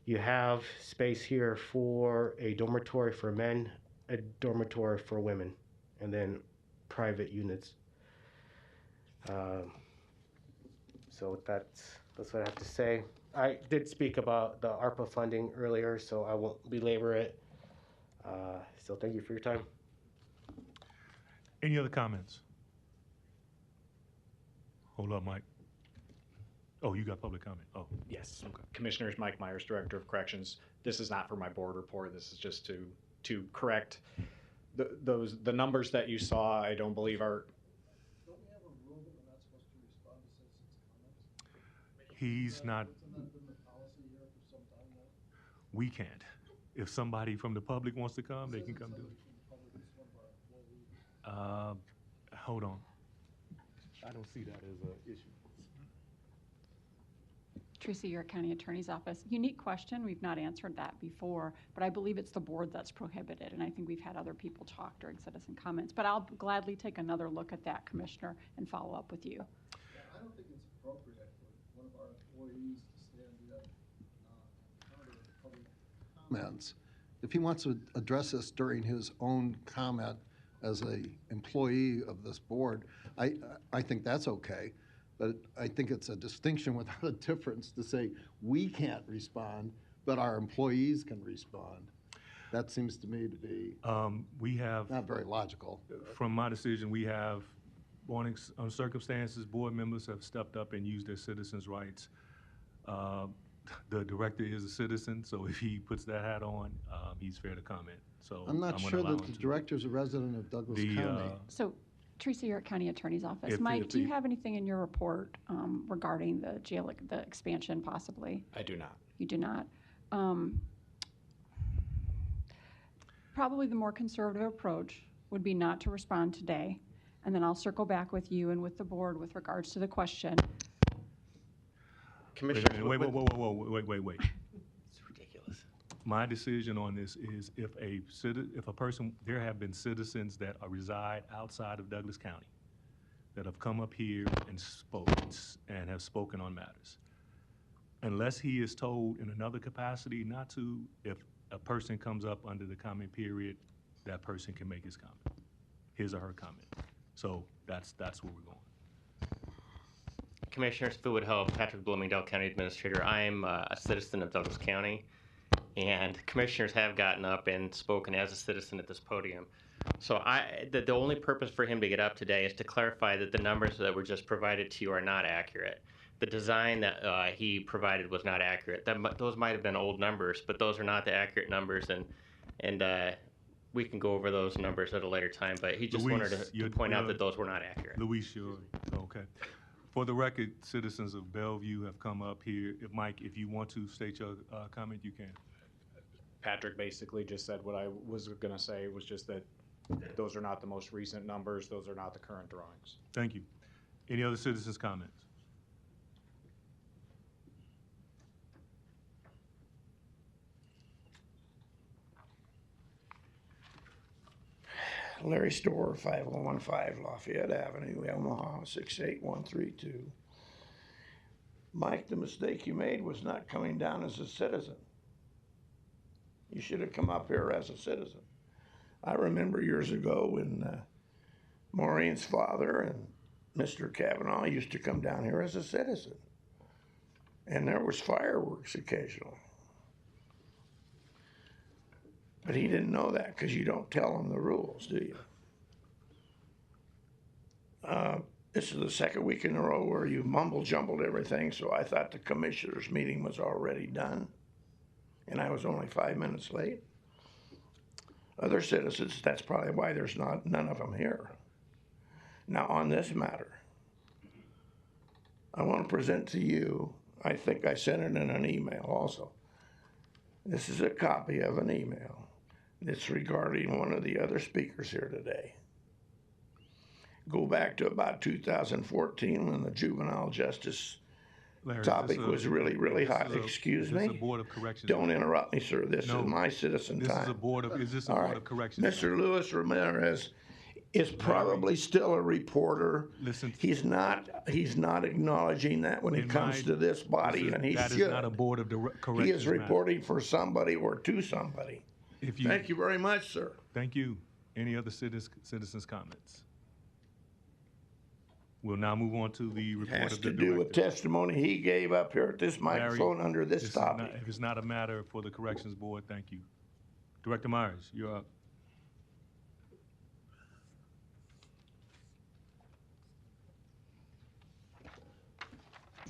You have space here for a dormitory for men, a dormitory for women, and then private units. So that's what I have to say. I did speak about the ARPA funding earlier, so I won't belabor it. So thank you for your time. Any other comments? Hold up, Mike. Oh, you got public comment. Oh, Yes. okay. Commissioners, Mike Myers, Director of Corrections. This is not for my board report. This is just to correct the numbers that you saw. I don't believe are. Don't we have a rule that we're not supposed to respond to citizens' comments? He's not, Hasn't that been the policy here for some time now? we can't. If somebody from the public wants to come, they can come do it. Hold on. I don't see that as an issue. Teresa, you're at County Attorney's Office. Unique question. We've not answered that before, but I believe it's the board that's prohibited, and I think we've had other people talk during citizen comments. But I'll gladly take another look at that, Commissioner, and follow up with you. Yeah, I don't think it's appropriate for one of our employees to stand in counter public comments. If he wants to address this during his own comment as a employee of this board, I think that's okay. But I think it's a distinction without a difference to say we can't respond, but our employees can respond. That seems to me to be we have, not very logical. from my decision, we have, on circumstances, board members have stepped up and used their citizens' rights. The director is a citizen, so if he puts that hat on, he's fair to comment. So I'm not gonna sure allow that him the to. director's a resident of Douglas County. So Teresa, you're at County Attorney's Office. If- Mike, if do you the- have anything in your report regarding the jail, the expansion possibly? I do not. You do not. Probably the more conservative approach would be not to respond today, and then I'll circle back with you and with the board with regards to the question. Commissioner, Wait, wait. It's ridiculous. My decision on this is if a person, there have been citizens that reside outside of Douglas County that have come up here and have spoken on matters. Unless he is told in another capacity not to, if a person comes up under the comment period, that person can make his or her comment. So that's where we're going. Commissioners, if it would help, Patrick Bloomingdale, County Administrator. I'm a citizen of Douglas County, and commissioners have gotten up and spoken as a citizen at this podium. So the only purpose for him to get up today is to clarify that the numbers that were just provided to you are not accurate. The design that he provided was not accurate. Those might have been old numbers, but those are not the accurate numbers, and we can go over those numbers at a later time, but he just wanted to point out that those were not accurate. Luis, sure. Okay. For the record, citizens of Bellevue have come up here. Mike, if you want to state your comment, you can. Patrick basically just said what I was going to say, was just that those are not the most recent numbers. Those are not the current drawings. Thank you. Any other citizens' comments? Larry Store, 5015 Lafayette Avenue, Omaha, 68132. Mike, the mistake you made was not coming down as a citizen. You should have come up here as a citizen. I remember years ago when Maureen's father and Mr. Kavanaugh used to come down here as a citizen. And there was fireworks occasionally. But he didn't know that because you don't tell him the rules, do you? This is the second week in a row where you mumble-jumbled everything, so I thought the commissioners' meeting was already done, and I was only 5 minutes late. Other citizens, that's probably why there's none of them here. Now, on this matter, I want to present to you, I think I sent it in an email also. This is a copy of an email. It's regarding one of the other speakers here today. Go back to about 2014 when the juvenile justice Larry, topic was really, really hot. Excuse me? Is this a Board of Corrections? Don't interrupt me, sir. This No. is my citizen Is time. this a Board of All right. Corrections? Mr. Luis Ramirez is probably still a reporter. Listen. He's not acknowledging that when it comes to this body, and he That should. is not a Board of Corrections. He is matter. reporting for somebody or to somebody. Thank you very much, sir. Thank you. Any other citizens' comments? We'll now move on to the report Has of the to director. do with testimony he gave up here at this microphone under this topic. If it's not a matter for the Corrections Board, thank you. Director Myers, you're up.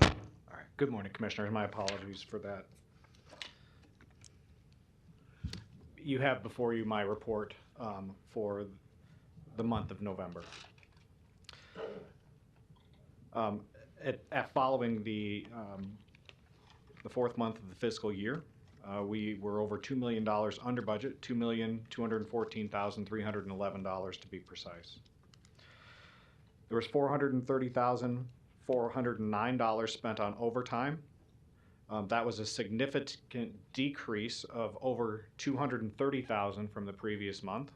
All right. Good morning, Commissioners. My apologies for that. You have before you my report for the month of November. Following the fourth month of the fiscal year, we were over $2 million under budget, $2,214,311 to be precise. There was $430,409 spent on overtime. That was a significant decrease of over $230,000 from the previous month,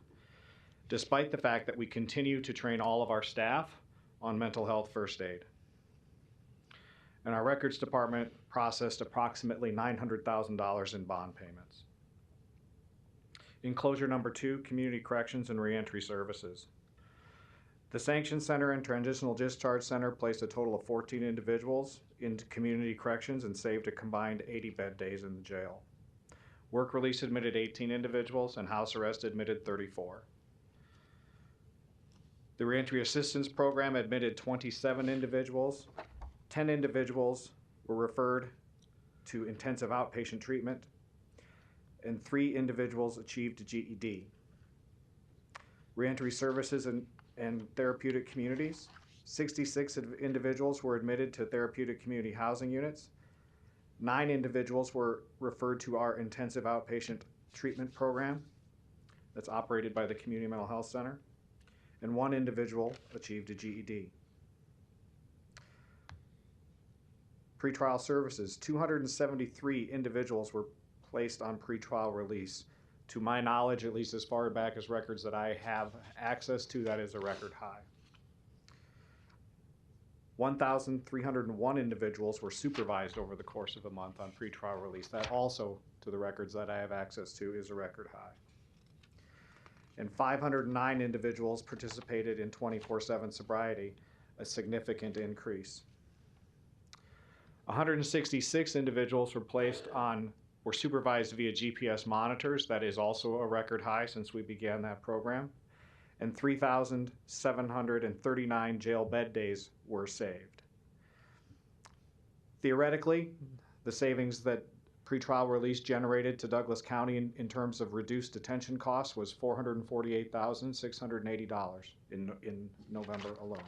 despite the fact that we continue to train all of our staff on mental health first aid. And our records department processed approximately $900,000 in bond payments. Enclosure number 2, Community Corrections and Reentry Services. The Sanction Center and Transitional Discharge Center placed a total of 14 individuals into community corrections and saved a combined 80 bed days in the jail. Work release admitted 18 individuals and house arrest admitted 34. The Reentry Assistance Program admitted 27 individuals. 10 individuals were referred to intensive outpatient treatment, and 3 individuals achieved a GED. Reentry Services and therapeutic communities. 66 individuals were admitted to therapeutic community housing units. 9 individuals were referred to our intensive outpatient treatment program that's operated by the Community Mental Health Center. And 1 individual achieved a GED. Pretrial services, 273 individuals were placed on pretrial release. To my knowledge, at least as far back as records that I have access to, that is a record high. 1,301 individuals were supervised over the course of a month on pretrial release. That also, to the records that I have access to, is a record high. And 509 individuals participated in 24/7 sobriety, a significant increase. 166 individuals were supervised via GPS monitors. That is also a record high since we began that program. And 3,739 jail bed days were saved. Theoretically, the savings that pretrial release generated to Douglas County in terms of reduced detention costs was $448,680 in November alone.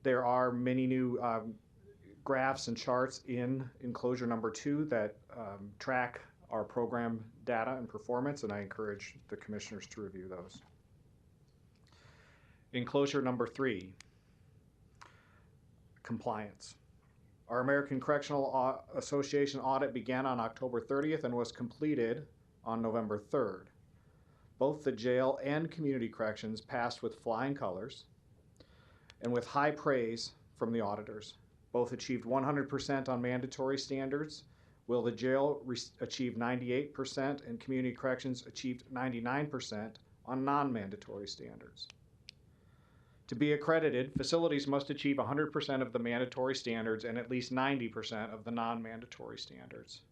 There are many new graphs and charts in enclosure number 2 that track our program data and performance, and I encourage the commissioners to review those. Enclosure number 3, compliance. Our American Correctional Association audit began on October 30th and was completed on November 3rd. Both the jail and community corrections passed with flying colors and with high praise from the auditors. Both achieved 100% on mandatory standards, while the jail achieved 98% and community corrections achieved 99% on non-mandatory standards. To be accredited, facilities must achieve 100% of the mandatory standards and at least 90% of the non-mandatory standards.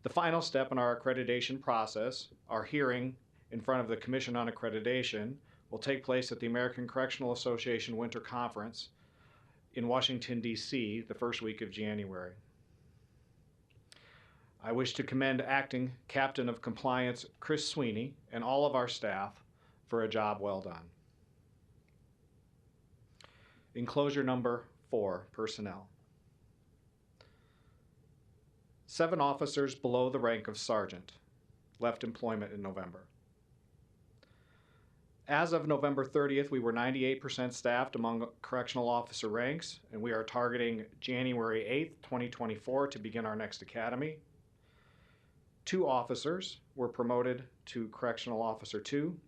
The final step in our accreditation process, our hearing in front of the Commission on Accreditation, will take place at the American Correctional Association Winter Conference in Washington, D.C., the first week of January. I wish to commend Acting Captain of Compliance Chris Sweeney and all of our staff for a job well done. Enclosure number 4, personnel. 7 officers below the rank of sergeant left employment in November. As of November 30th, we were 98% staffed among correctional officer ranks, and we are targeting January 8th, 2024 to begin our next academy. 2 officers were promoted to Correctional Officer 2.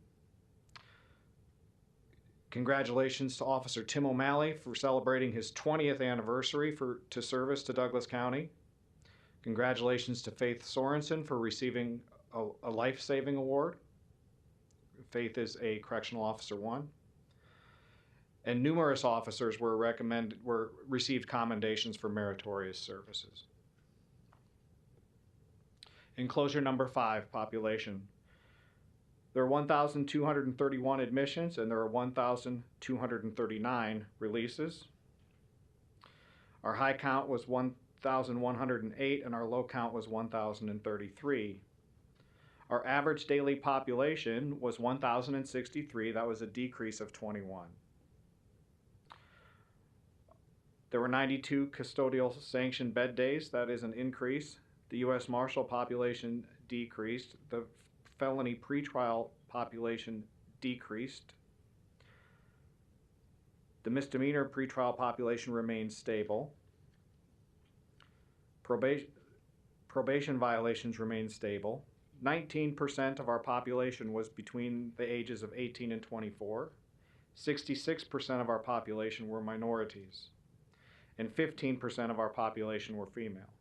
Congratulations to Officer Tim O'Malley for celebrating his 20th anniversary to service to Douglas County. Congratulations to Faith Sorensen for receiving a life-saving award. Faith is a Correctional Officer 1. And numerous officers received commendations for meritorious services. Enclosure number 5, population. There are 1,231 admissions and there are 1,239 releases. Our high count was 1,108 and our low count was 1,033. Our average daily population was 1,063. That was a decrease of 21. There were 92 custodial sanctioned bed days. That is an increase. The U.S. Marshal population decreased. The felony pretrial population decreased. The misdemeanor pretrial population remained stable. Probation violations remained stable. 19% of our population was between the ages of 18 and 24. 66% of our population were minorities. And 15% of our population were female.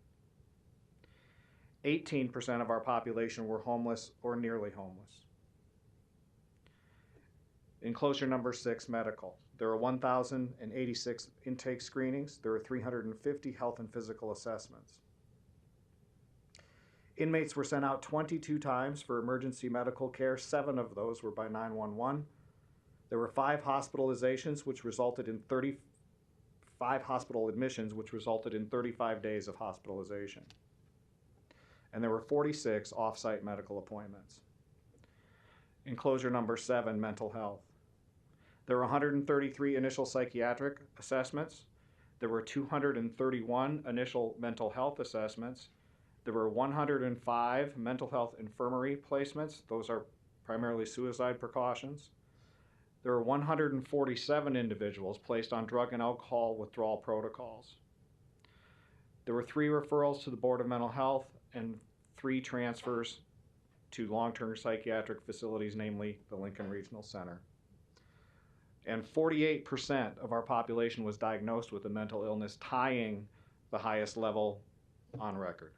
18% of our population were homeless or nearly homeless. Enclosure number 6, medical. There are 1,086 intake screenings. There are 350 health and physical assessments. Inmates were sent out 22 times for emergency medical care. 7 of those were by 911. There were 5 hospitalizations, which resulted in 35 hospital admissions, which resulted in 35 days of hospitalization. And there were 46 off-site medical appointments. Enclosure number 7, mental health. There were 133 initial psychiatric assessments. There were 231 initial mental health assessments. There were 105 mental health infirmary placements. Those are primarily suicide precautions. There were 147 individuals placed on drug and alcohol withdrawal protocols. There were 3 referrals to the Board of Mental Health and 3 transfers to long-term psychiatric facilities, namely the Lincoln Regional Center. And 48% of our population was diagnosed with a mental illness, tying the highest level on record.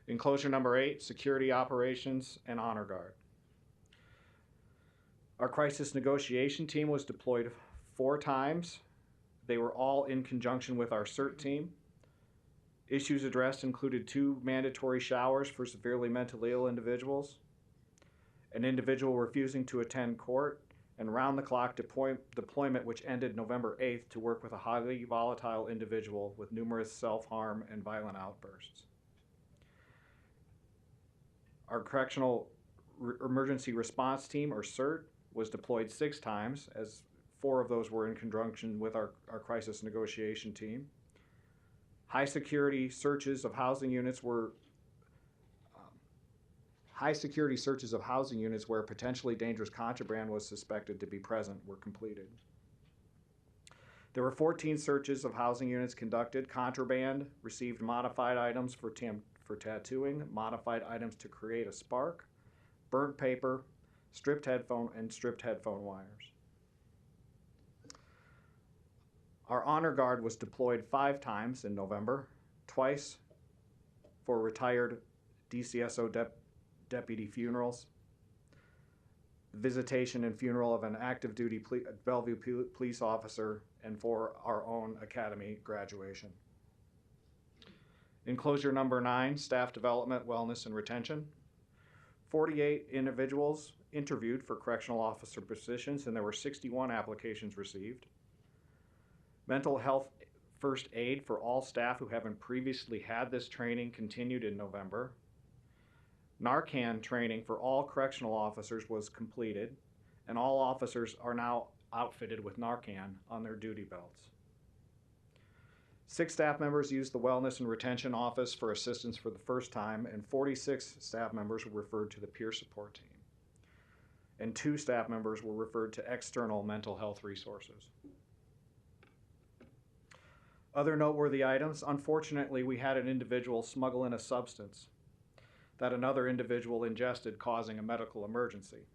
Enclosure number 8, security operations and honor guard. Our crisis negotiation team was deployed 4 times. They were all in conjunction with our CERT team. Issues addressed included 2 mandatory showers for severely mentally ill individuals, an individual refusing to attend court, and round-the-clock deployment which ended November 8th to work with a highly volatile individual with numerous self-harm and violent outbursts. Our correctional emergency response team, or CERT, was deployed 6 times, as 4 of those were in conjunction with our crisis negotiation team. High security searches of housing units were where potentially dangerous contraband was suspected to be present were completed. There were 14 searches of housing units conducted. Contraband received modified items for tattooing, modified items to create a spark, burnt paper, stripped headphone wires. Our honor guard was deployed 5 times in November, twice for retired DCSO deputy funerals, visitation and funeral of an active duty Bellevue police officer, and for our own academy graduation. Enclosure number 9, staff development, wellness, and retention. 48 individuals interviewed for correctional officer positions, and there were 61 applications received. Mental health first aid for all staff who haven't previously had this training continued in November. Narcan training for all correctional officers was completed, and all officers are now outfitted with Narcan on their duty belts. 6 staff members used the Wellness and Retention Office for assistance for the first time, and 46 staff members were referred to the peer support team. And 2 staff members were referred to external mental health resources. Other noteworthy items: unfortunately, we had an individual smuggle in a substance that another individual ingested, causing a medical emergency.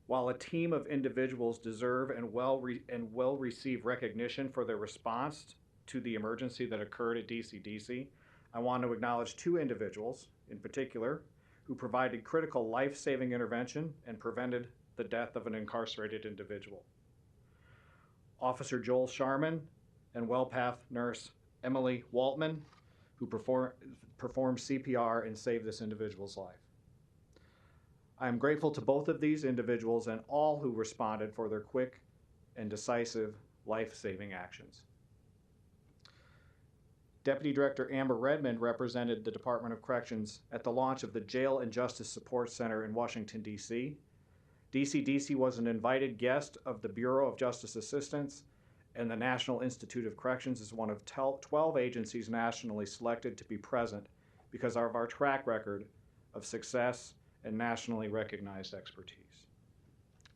While a team of individuals deserve and will receive recognition for their response to the emergency that occurred at DCDC, I want to acknowledge 2 individuals in particular who provided critical life-saving intervention and prevented the death of an incarcerated individual. Officer Joel Sharman and WellPath nurse Emily Waltman, who performed CPR and saved this individual's life. I am grateful to both of these individuals and all who responded for their quick and decisive life-saving actions. Deputy Director Amber Redmond represented the Department of Corrections at the launch of the Jail and Justice Support Center in Washington, D.C. DCDC was an invited guest of the Bureau of Justice Assistance, and the National Institute of Corrections is one of 12 agencies nationally selected to be present because of our track record of success and nationally recognized expertise.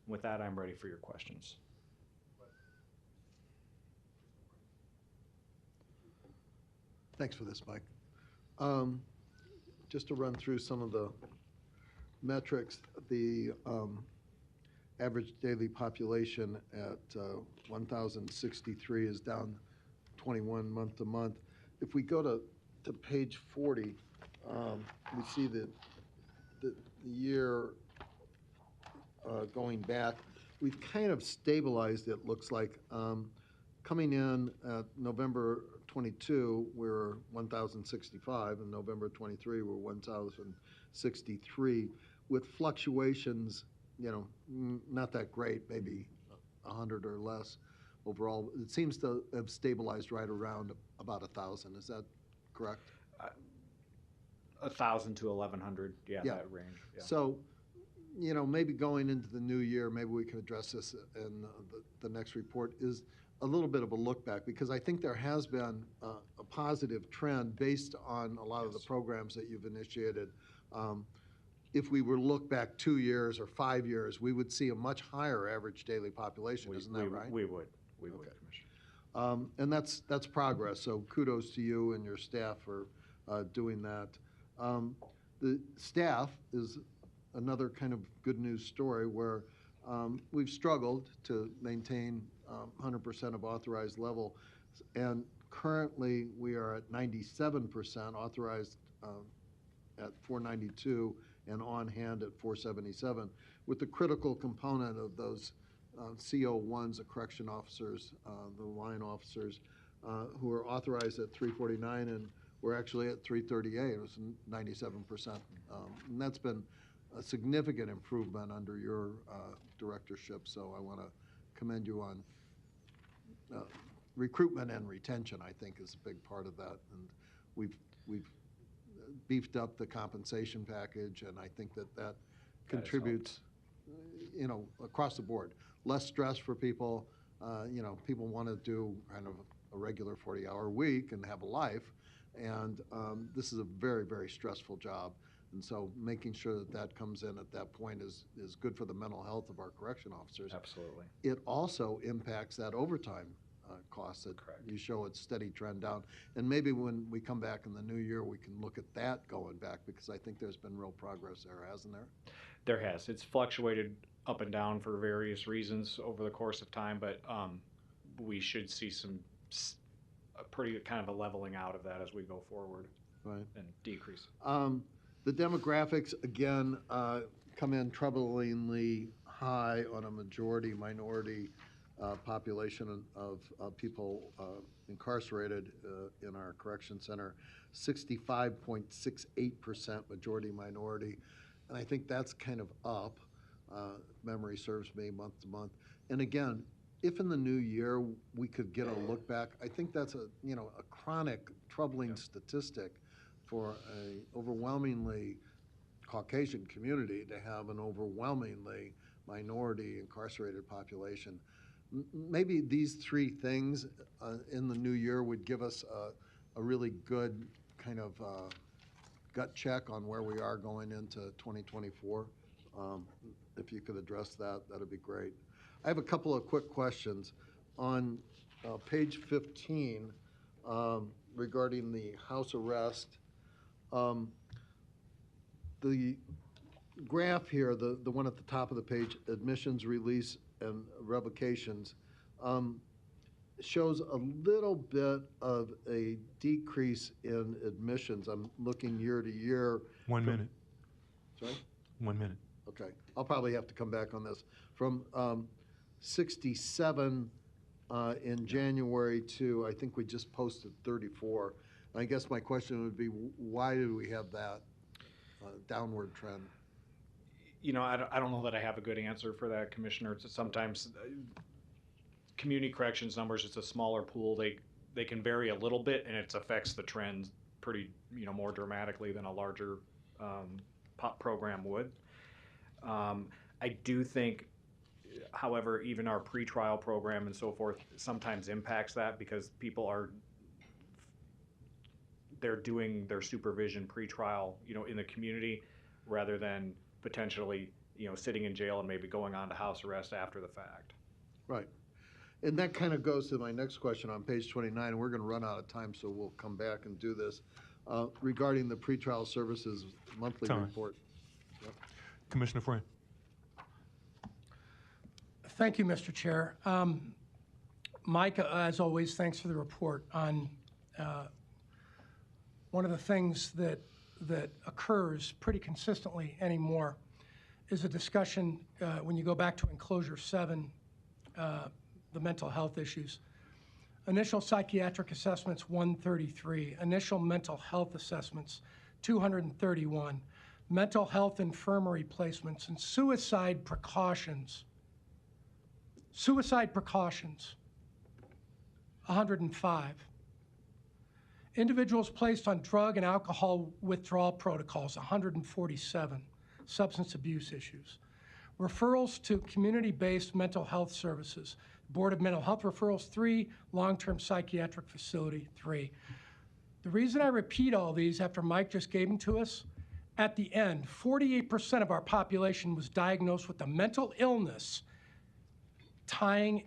With that, I'm ready for your questions. Thanks for this, Mike. Just to run through some of the metrics, the average daily population at 1,063 is down 21 month to month. If we go to page 40, we see that the year going back, we've kind of stabilized, it looks like. Coming in at November 22, we're 1,065, and November 23, we're 1,063, with fluctuations, you know, not that great, maybe 100 or less overall. It seems to have stabilized right around about 1,000. Is that correct? 1,000 to 1,100, Yeah. that range. Yeah. So, you know, maybe going into the new year, maybe we could address this in the next report, is a little bit of a look back, because I think there has been a positive trend based on a lot of the programs that you've initiated. If we were to look back 2 years or 5 years, we would see a much higher average daily population, isn't that right? We would, Commissioner. And that's progress, so kudos to you and your staff for doing that. The staff is another kind of good news story where we've struggled to maintain 100% of authorized level, and currently we are at 97% authorized at 492 and on hand at 477, with the critical component of those CO1s, the correction officers, the line officers, who are authorized at 349, and we're actually at 338. It was 97%. And that's been a significant improvement under your directorship, so I want to commend you on recruitment and retention. I think is a big part of that, and we've beefed up the compensation package, and I think that contributes, you know, across the board. Less stress for people. You know, people want to do kind of a regular 40-hour week and have a life, and this is a very, very stressful job. And so making sure that comes in at that point is good for the mental health of our correction officers. Absolutely. It also impacts that overtime costs that you show a steady trend down. And maybe when we come back in the new year, we can look at that going back, because I think there's been real progress there, hasn't there? There has. It's fluctuated up and down for various reasons over the course of time, but we should see a pretty kind of a leveling out of that as we go forward. Right. And decrease. The demographics, again, come in troublingly high on a majority minority population of people incarcerated in our correction center. 65.68% majority minority. And I think that's kind of up, memory serves me, month to month. And again, if in the new year we could get a look back, I think that's a chronic troubling statistic for a overwhelmingly Caucasian community to have an overwhelmingly minority incarcerated population. Maybe these three things in the new year would give us a really good kind of gut check on where we are going into 2024. If you could address that, that'd be great. I have a couple of quick questions. On page 15, regarding the house arrest, the graph here, the one at the top of the page, admissions, release, and revocations, shows a little bit of a decrease in admissions. I'm looking year to year. 1 minute. Sorry? 1 minute. Okay. I'll probably have to come back on this. From 67 in January to, I think we just posted 34. I guess my question would be, why do we have that downward trend? You know, I don't know that I have a good answer for that, Commissioner. It's sometimes community corrections numbers, it's a smaller pool. They can vary a little bit, and it affects the trends pretty, more dramatically than a larger program would. I do think, however, even our pretrial program and so forth sometimes impacts that, because people they're doing their supervision pretrial, in the community, rather than potentially, sitting in jail and maybe going on to house arrest after the fact. Right. And that kind of goes to my next question on page 29, and we're going to run out of time, so we'll come back and do this. Regarding the pretrial services monthly report. Yep. Commissioner Friend. Thank you, Mr. Chair. Mike, as always, thanks for the report. On one of the things that occurs pretty consistently anymore is a discussion when you go back to enclosure 7, the mental health issues. Initial psychiatric assessments 133, initial mental health assessments 231, mental health infirmary placements, and suicide precautions 105. Individuals placed on drug and alcohol withdrawal protocols, 147. Substance abuse issues. Referrals to community-based mental health services. Board of Mental Health referrals, 3. Long-term psychiatric facility, 3. The reason I repeat all these after Mike just gave them to us, at the end, 48% of our population was diagnosed with a mental illness, tying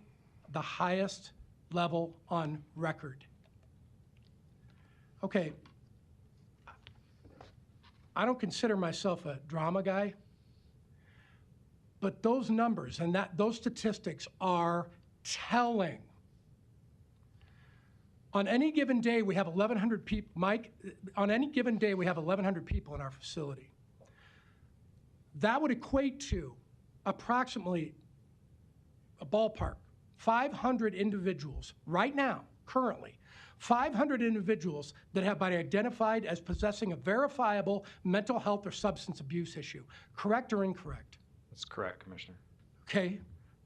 the highest level on record. Okay, I don't consider myself a drama guy, but those numbers and those statistics are telling. On any given day, we have 1,100 people. Mike, on any given day, we have 1,100 people in our facility. That would equate to approximately a ballpark, 500 individuals right now, currently, 500 individuals that have been identified as possessing a verifiable mental health or substance abuse issue. Correct or incorrect? That's correct, Commissioner. Okay,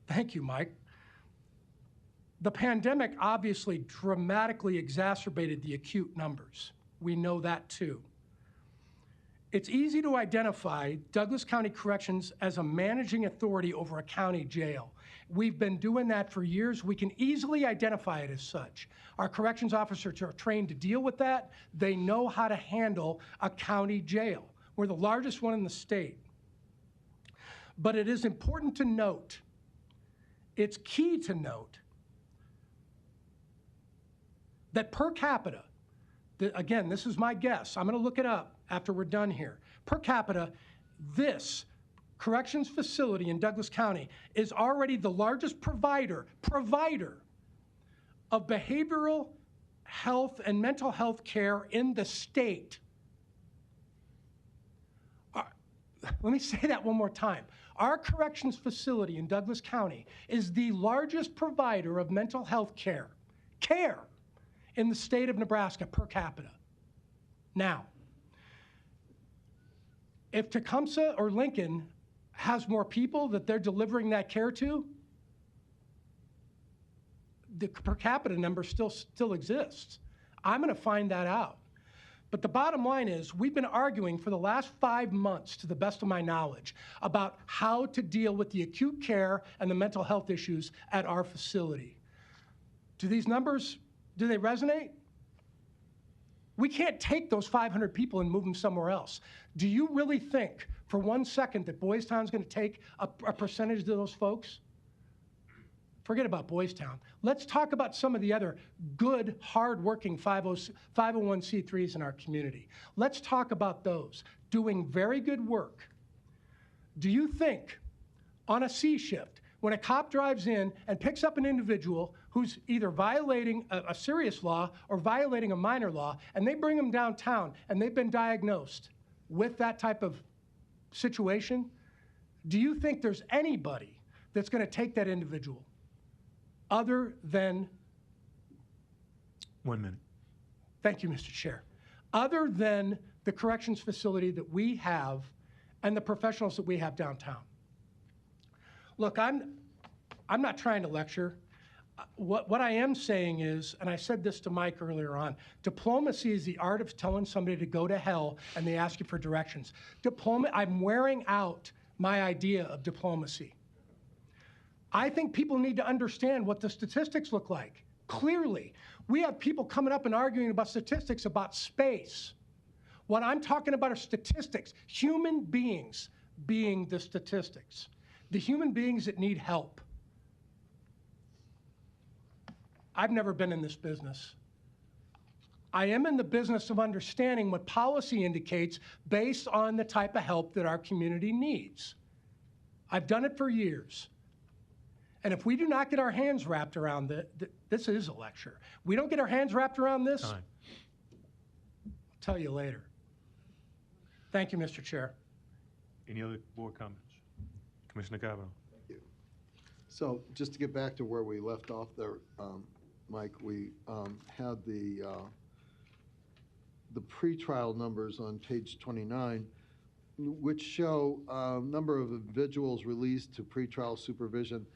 thank you, Mike. The pandemic obviously dramatically exacerbated the acute numbers. We know that too. It's easy to identify Douglas County Corrections as a managing authority over a county jail. We've been doing that for years. We can easily identify it as such. Our corrections officers are trained to deal with that. They know how to handle a county jail. We're the largest one in the state. But it is important to note, it's key to note, that per capita, again, this is my guess, I'm gonna look it up after we're done here. Per capita, this corrections facility in Douglas County is already the largest provider of behavioral health and mental health care in the state. Let me say that one more time. Our corrections facility in Douglas County is the largest provider of mental health care in the state of Nebraska per capita. Now, if Tecumseh or Lincoln has more people that they're delivering that care to, the per capita number still exists. I'm gonna find that out. But the bottom line is, we've been arguing for the last 5 months, to the best of my knowledge, about how to deal with the acute care and the mental health issues at our facility. Do these numbers, do they resonate? We can't take those 500 people and move them somewhere else. Do you really think for 1 second that Boys Town's gonna take a percentage of those folks? Forget about Boys Town. Let's talk about some of the other good, hard-working 501c3s in our community. Let's talk about those doing very good work. Do you think on a C shift, when a cop drives in and picks up an individual who's either violating a serious law or violating a minor law, and they bring them downtown and they've been diagnosed with that type of situation, do you think there's anybody that's gonna take that individual other than, 1 minute. thank you, Mr. Chair, other than the corrections facility that we have and the professionals that we have downtown? Look, I'm not trying to lecture. What I am saying is, and I said this to Mike earlier on, diplomacy is the art of telling somebody to go to hell and they ask you for directions. I'm wearing out my idea of diplomacy. I think people need to understand what the statistics look like. Clearly, we have people coming up and arguing about statistics about space. What I'm talking about are statistics, human beings being the statistics, the human beings that need help. I've never been in this business. I am in the business of understanding what policy indicates based on the type of help that our community needs. I've done it for years. And if we do not get our hands wrapped around this is a lecture. We don't get our hands wrapped around this, Time. I'll tell you later. Thank you, Mr. Chair. Any other board comments? Commissioner Cavanaugh. So just to get back to where we left off there, Mike, we had the pretrial numbers on page 29, which show number of individuals released to pretrial supervision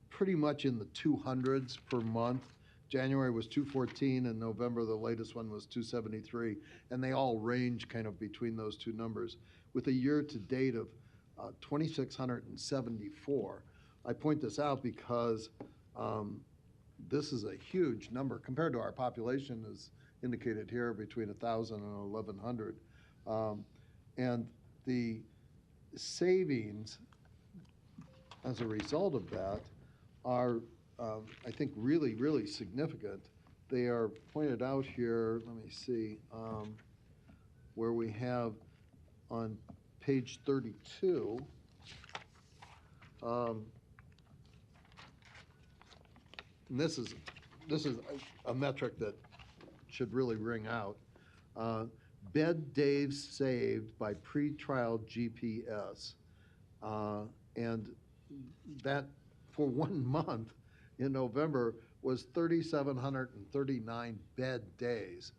pretty much in the 200s per month, January was 214, and November, the latest one was 273, and they all range kind of between those two numbers, with a year-to-date of 2,674. I point this out because this is a huge number compared to our population, as indicated here, between 1,000 and 1,100. And the savings as a result of that are, I think, really, really significant. They are pointed out here, let me see, where we have on page 32, and this is a metric that should really ring out. Bed days saved by pretrial GPS. And that, for 1 month in November, was 3,739 bed days.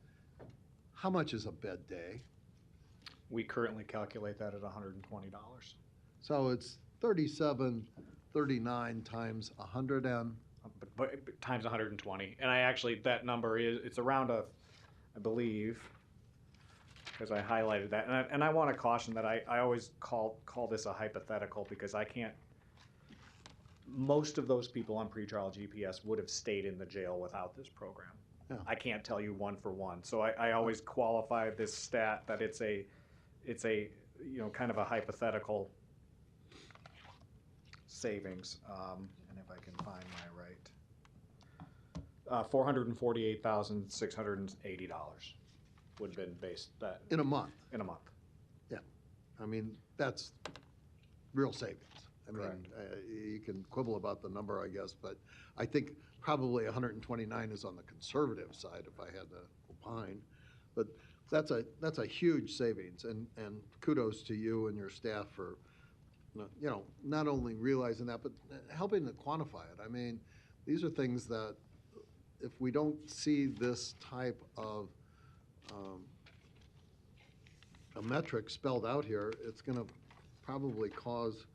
How much is a bed day? We currently calculate that at $120. So it's 3,739 times 100 and? But times 120. And I actually, that number is, it's around I believe, because I highlighted that. And I want to caution that I always call this a hypothetical, because I can't, most of those people on pretrial GPS would have stayed in the jail without this program. Yeah. I can't tell you one for one. So I always qualify this stat that it's a kind of a hypothetical savings. And if I can find my right, $448,680 would have been based that In a month? In a month. Yeah. I mean, that's real savings. I mean, Correct. you can quibble about the number, I guess, but I think probably 129 is on the conservative side, if I had to opine. But that's a huge savings, and kudos to you and your staff for, not only realizing that, but helping to quantify it. I mean, these are things that, if we don't see this type of a metric spelled out here, it's going to probably cause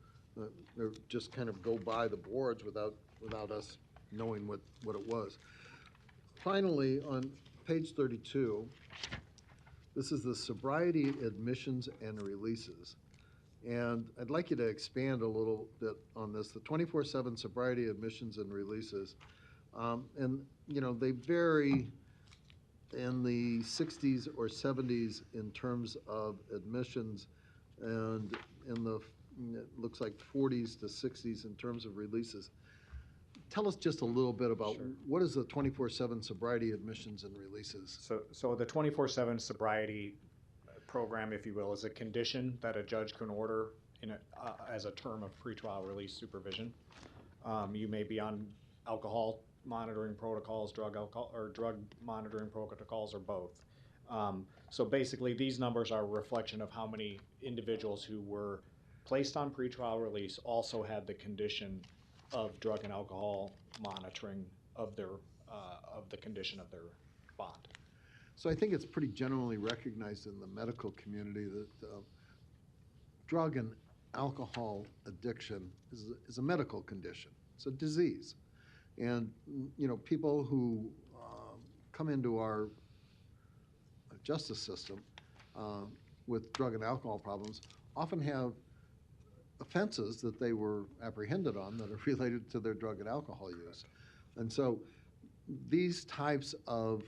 just kind of go by the boards without us knowing what it was. Finally, on page 32, this is the sobriety admissions and releases. And I'd like you to expand a little bit on this, the 24/7 sobriety admissions and releases. And, they vary in the 60s or 70s in terms of admissions, and in the, it looks like 40s to 60s in terms of releases. Tell us just a little bit about what is the 24/7 sobriety admissions and releases? So the 24/7 sobriety program, if you will, is a condition that a judge can order as a term of pretrial release supervision. You may be on alcohol monitoring protocols, drug monitoring protocols, or both. So basically, these numbers are a reflection of how many individuals who were placed on pretrial release also had the condition of drug and alcohol monitoring of the condition of their bond. So I think it's pretty generally recognized in the medical community that drug and alcohol addiction is a medical condition. It's a disease. And, people who come into our justice system with drug and alcohol problems often have offenses that they were apprehended on that are related to their drug and alcohol use. And so these types of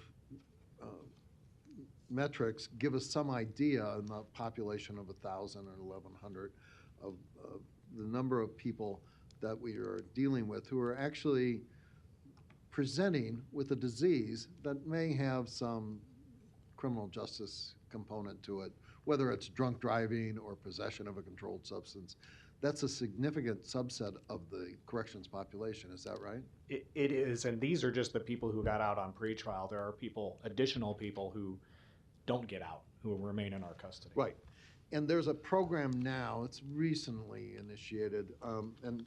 metrics give us some idea in the population of 1,000 or 1,100 of the number of people that we are dealing with who are actually presenting with a disease that may have some criminal justice component to it, whether it's drunk driving or possession of a controlled substance. That's a significant subset of the corrections population, is that right? It is, and these are just the people who got out on pretrial. There are additional people who don't get out, who remain in our custody. Right. And there's a program now, it's recently initiated, and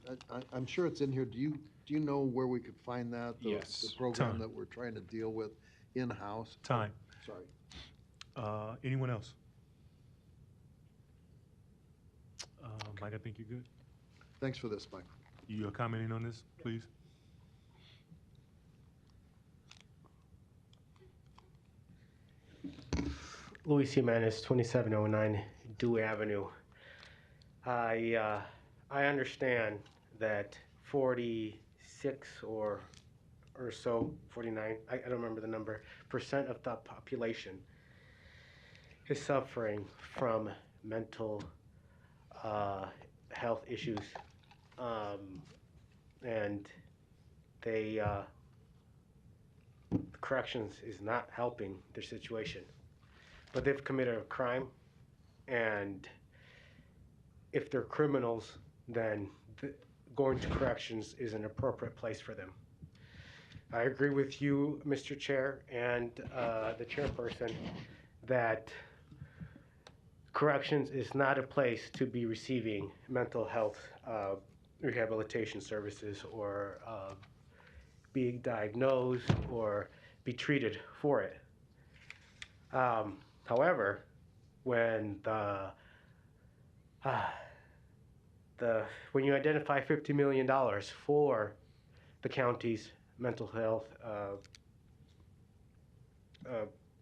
I'm sure it's in here. Do you know where we could find that? Yes. The program Time. that we're trying to deal with in-house? Time. Sorry. Anyone else? Mike, I think you're good. Thanks for this, Mike. You are commenting on this, please? Luis Jimenez, 2709 Dewey Avenue. I understand that 46 or so, 49, I don't remember the number, percent of the population is suffering from mental health issues. And they, corrections is not helping their situation. But they've committed a crime, and if they're criminals, then going to corrections is an appropriate place for them. I agree with you, Mr. Chair, and the chairperson, that corrections is not a place to be receiving mental health rehabilitation services or being diagnosed or be treated for it. However, when when you identify $50 million for the county's mental health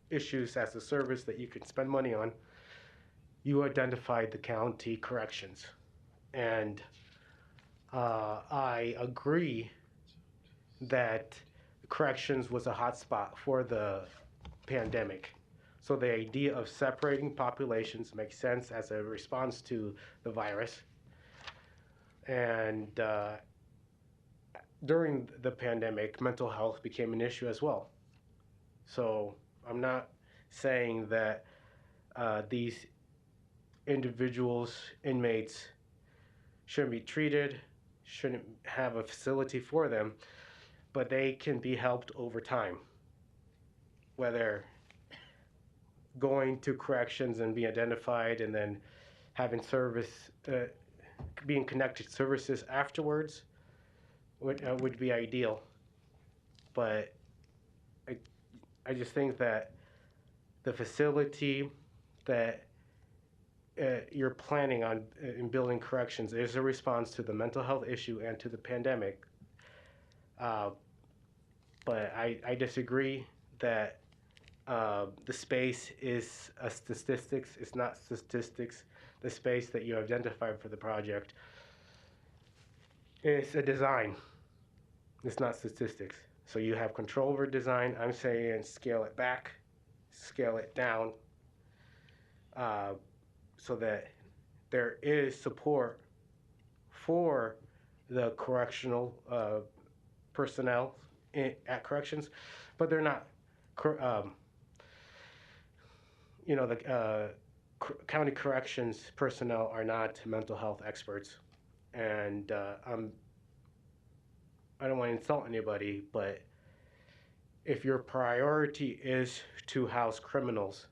issues as a service that you can spend money on, you identified the county corrections. And I agree that corrections was a hot spot for the pandemic. So the idea of separating populations makes sense as a response to the virus. And during the pandemic, mental health became an issue as well. So I'm not saying that these individuals, inmates, shouldn't be treated, shouldn't have a facility for them, but they can be helped over time. Whether going to corrections and being identified and then having service, being connected to services afterwards would be ideal. But I just think that the facility that you're planning on in building corrections is a response to the mental health issue and to the pandemic. But I disagree that the space is a statistics. It's not statistics. The space that you identified for the project is a design. It's not statistics. So you have control over design. I'm saying scale it back, scale it down, so that there is support for the correctional personnel at corrections, but they're not, the county corrections personnel are not mental health experts. And I don't want to insult anybody, but if your priority is to house criminals,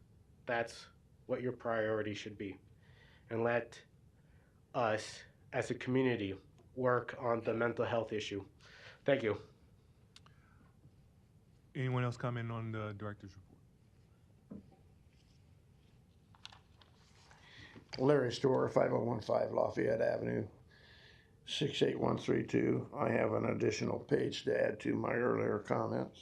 that's what your priority should be. And let us, as a community, work on the mental health issue. Thank you. Anyone else comment on the director's report? Larry Store, 5015 Lafayette Avenue, 68132. I have an additional page to add to my earlier comments.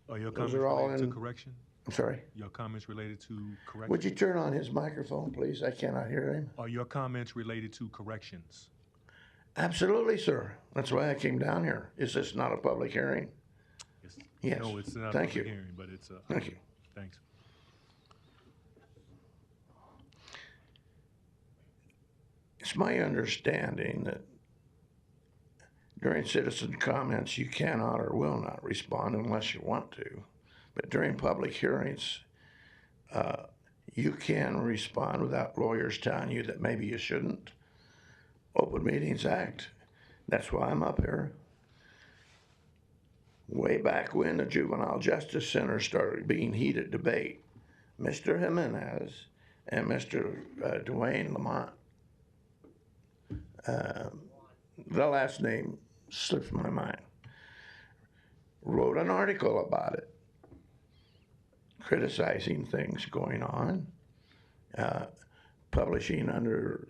Are your Those comments are all related to in- correction? I'm sorry? Your comments related to correction? Would you turn on his microphone, please? I cannot hear him. Are your comments related to corrections? Absolutely, sir. That's why I came down here. Is this not a public hearing? Yes. No, it's not a Thank public you. hearing, but it's a. Thank you. Thanks. It's my understanding that during citizen comments, you cannot or will not respond unless you want to. But during public hearings, you can respond without lawyers telling you that maybe you shouldn't. Open Meetings Act, that's why I'm up here. Way back when the Juvenile Justice Center started being heated debate, Mr. Jimenez and Mr. Dwayne Lamont, the last name slips my mind, wrote an article about it, criticizing things going on, publishing under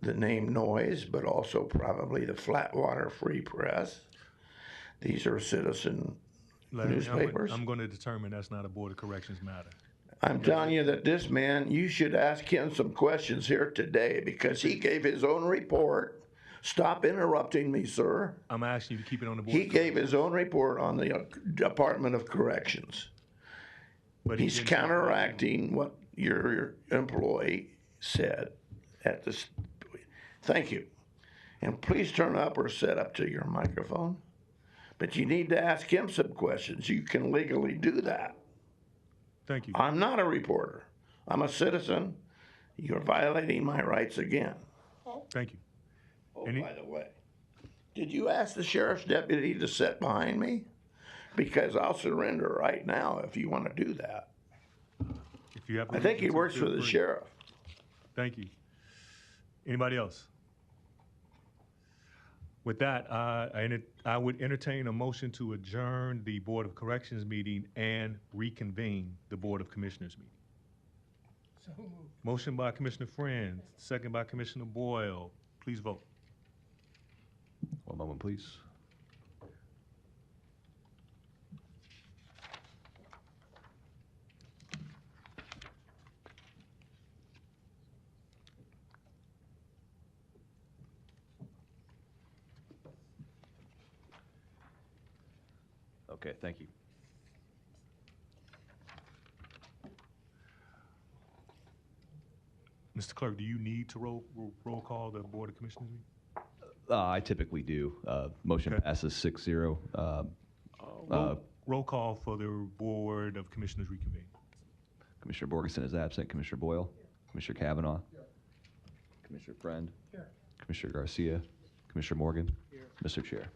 the name Noise, but also probably the Flatwater Free Press. These are citizen Larry, newspapers. I'm going to determine that's not a Board of Corrections matter. I'm telling you that this man, you should ask him some questions here today because he gave his own report. Stop interrupting me, sir. I'm asking you to keep it on the Board. He gave his own report on the Department of Corrections. But He's counteracting what your employee said at this. Thank you. And please turn up or set up to your microphone. But you need to ask him some questions. You can legally do that. Thank you. I'm not a reporter. I'm a citizen. You're violating my rights again. Thank you. Oh, by the way, did you ask the sheriff's deputy to sit behind me? Because I'll surrender right now if you want to do that. If you have I think he permission to, works for feel the free. sheriff. Thank you. Anybody else? With that, I would entertain a motion to adjourn the Board of Corrections meeting and reconvene the Board of Commissioners meeting. So moved. Motion by Commissioner Friend, second by Commissioner Boyle. Please vote. One moment, please. Okay, thank you. Mr. Clerk, do you need to roll call the Board of Commissioners meeting? I typically do. Motion Okay. passes 6-0. Roll call for the Board of Commissioners reconvene. Commissioner Borgeson is absent. Commissioner Boyle? Commissioner Kavanaugh? Commissioner Friend? Here. Commissioner Garcia? Commissioner Morgan? Mr. Chair.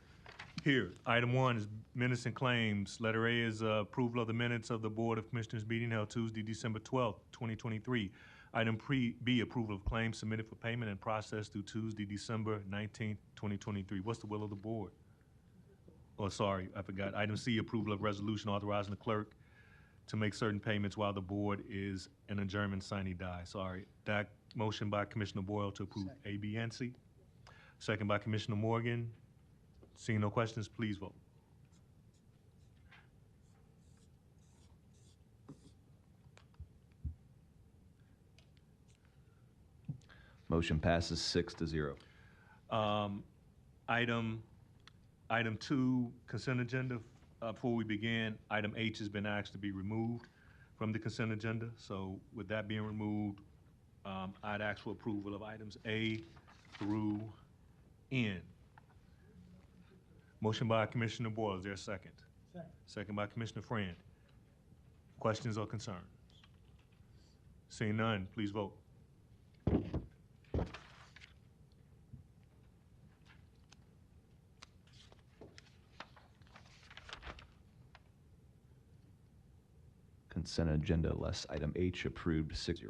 Here, item 1 is minutes and claims. Letter A is approval of the minutes of the Board of Commissioners meeting held Tuesday, December 12th, 2023. Item B, approval of claims submitted for payment and processed through Tuesday, December 19th, 2023. What's the will of the board? Oh, sorry, I forgot. Item C, approval of resolution authorizing the clerk to make certain payments while the board is in adjournment sine die. Sorry. That motion by Commissioner Boyle to approve A, B, and C. Second by Commissioner Morgan. Seeing no questions, please vote. Motion passes 6-0. Item 2, consent agenda. Before we begin, item H has been asked to be removed from the consent agenda. So with that being removed, I'd ask for approval of items A through N. Motion by Commissioner Boyle. Is there a second? Second by Commissioner Friend. Questions or concerns? Seeing none, please vote. Consent agenda less item H approved 6-0.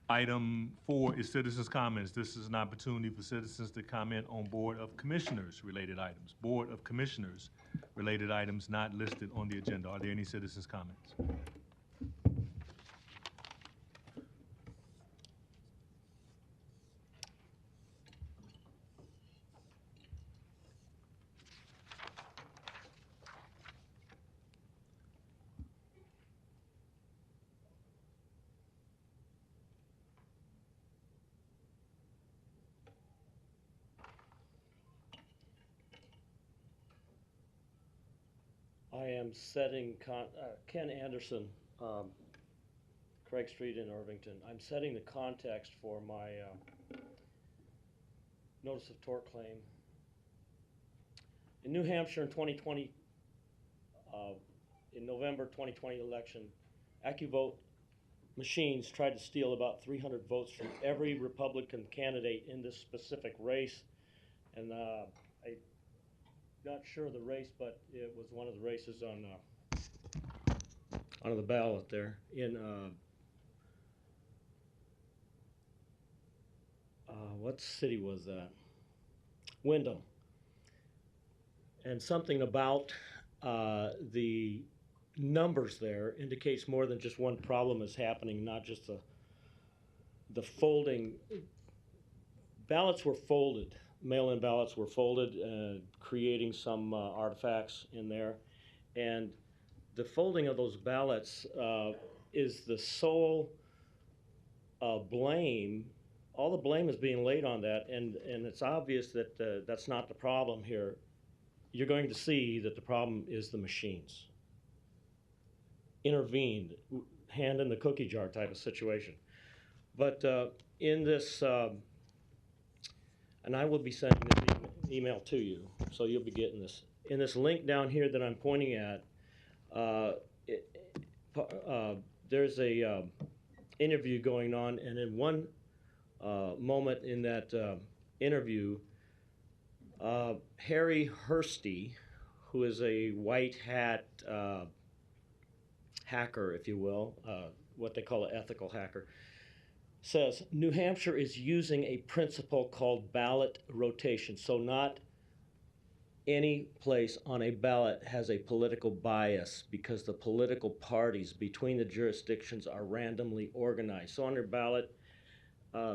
Item 4 is citizens' comments. This is an opportunity for citizens to comment on Board of Commissioners related items. Board of Commissioners related items not listed on the agenda. Are there any citizens' comments? I am setting, Ken Anderson, Craig Street in Irvington. I'm setting the context for my notice of tort claim. In New Hampshire in 2020, in November 2020 election, AccuVote machines tried to steal about 300 votes from every Republican candidate in this specific race. And I'm not sure of the race, but it was one of the races on the ballot there in what city was that? Wyndham. And something about the numbers there indicates more than just one problem is happening, not just the folding. Ballots were folded mail-in ballots were folded, creating some artifacts in there. And the folding of those ballots is the sole blame. All the blame is being laid on that, and it's obvious that that's not the problem here. You're going to see that the problem is the machines. Intervened, hand in the cookie jar type of situation. But in this, and I will be sending this email to you, so you'll be getting this. In this link down here that I'm pointing at, there's a interview going on, and in one moment in that interview, Harry Hursty, who is a white hat hacker, if you will, what they call an ethical hacker, says New Hampshire is using a principle called ballot rotation. So not any place on a ballot has a political bias because the political parties between the jurisdictions are randomly organized. So on your ballot,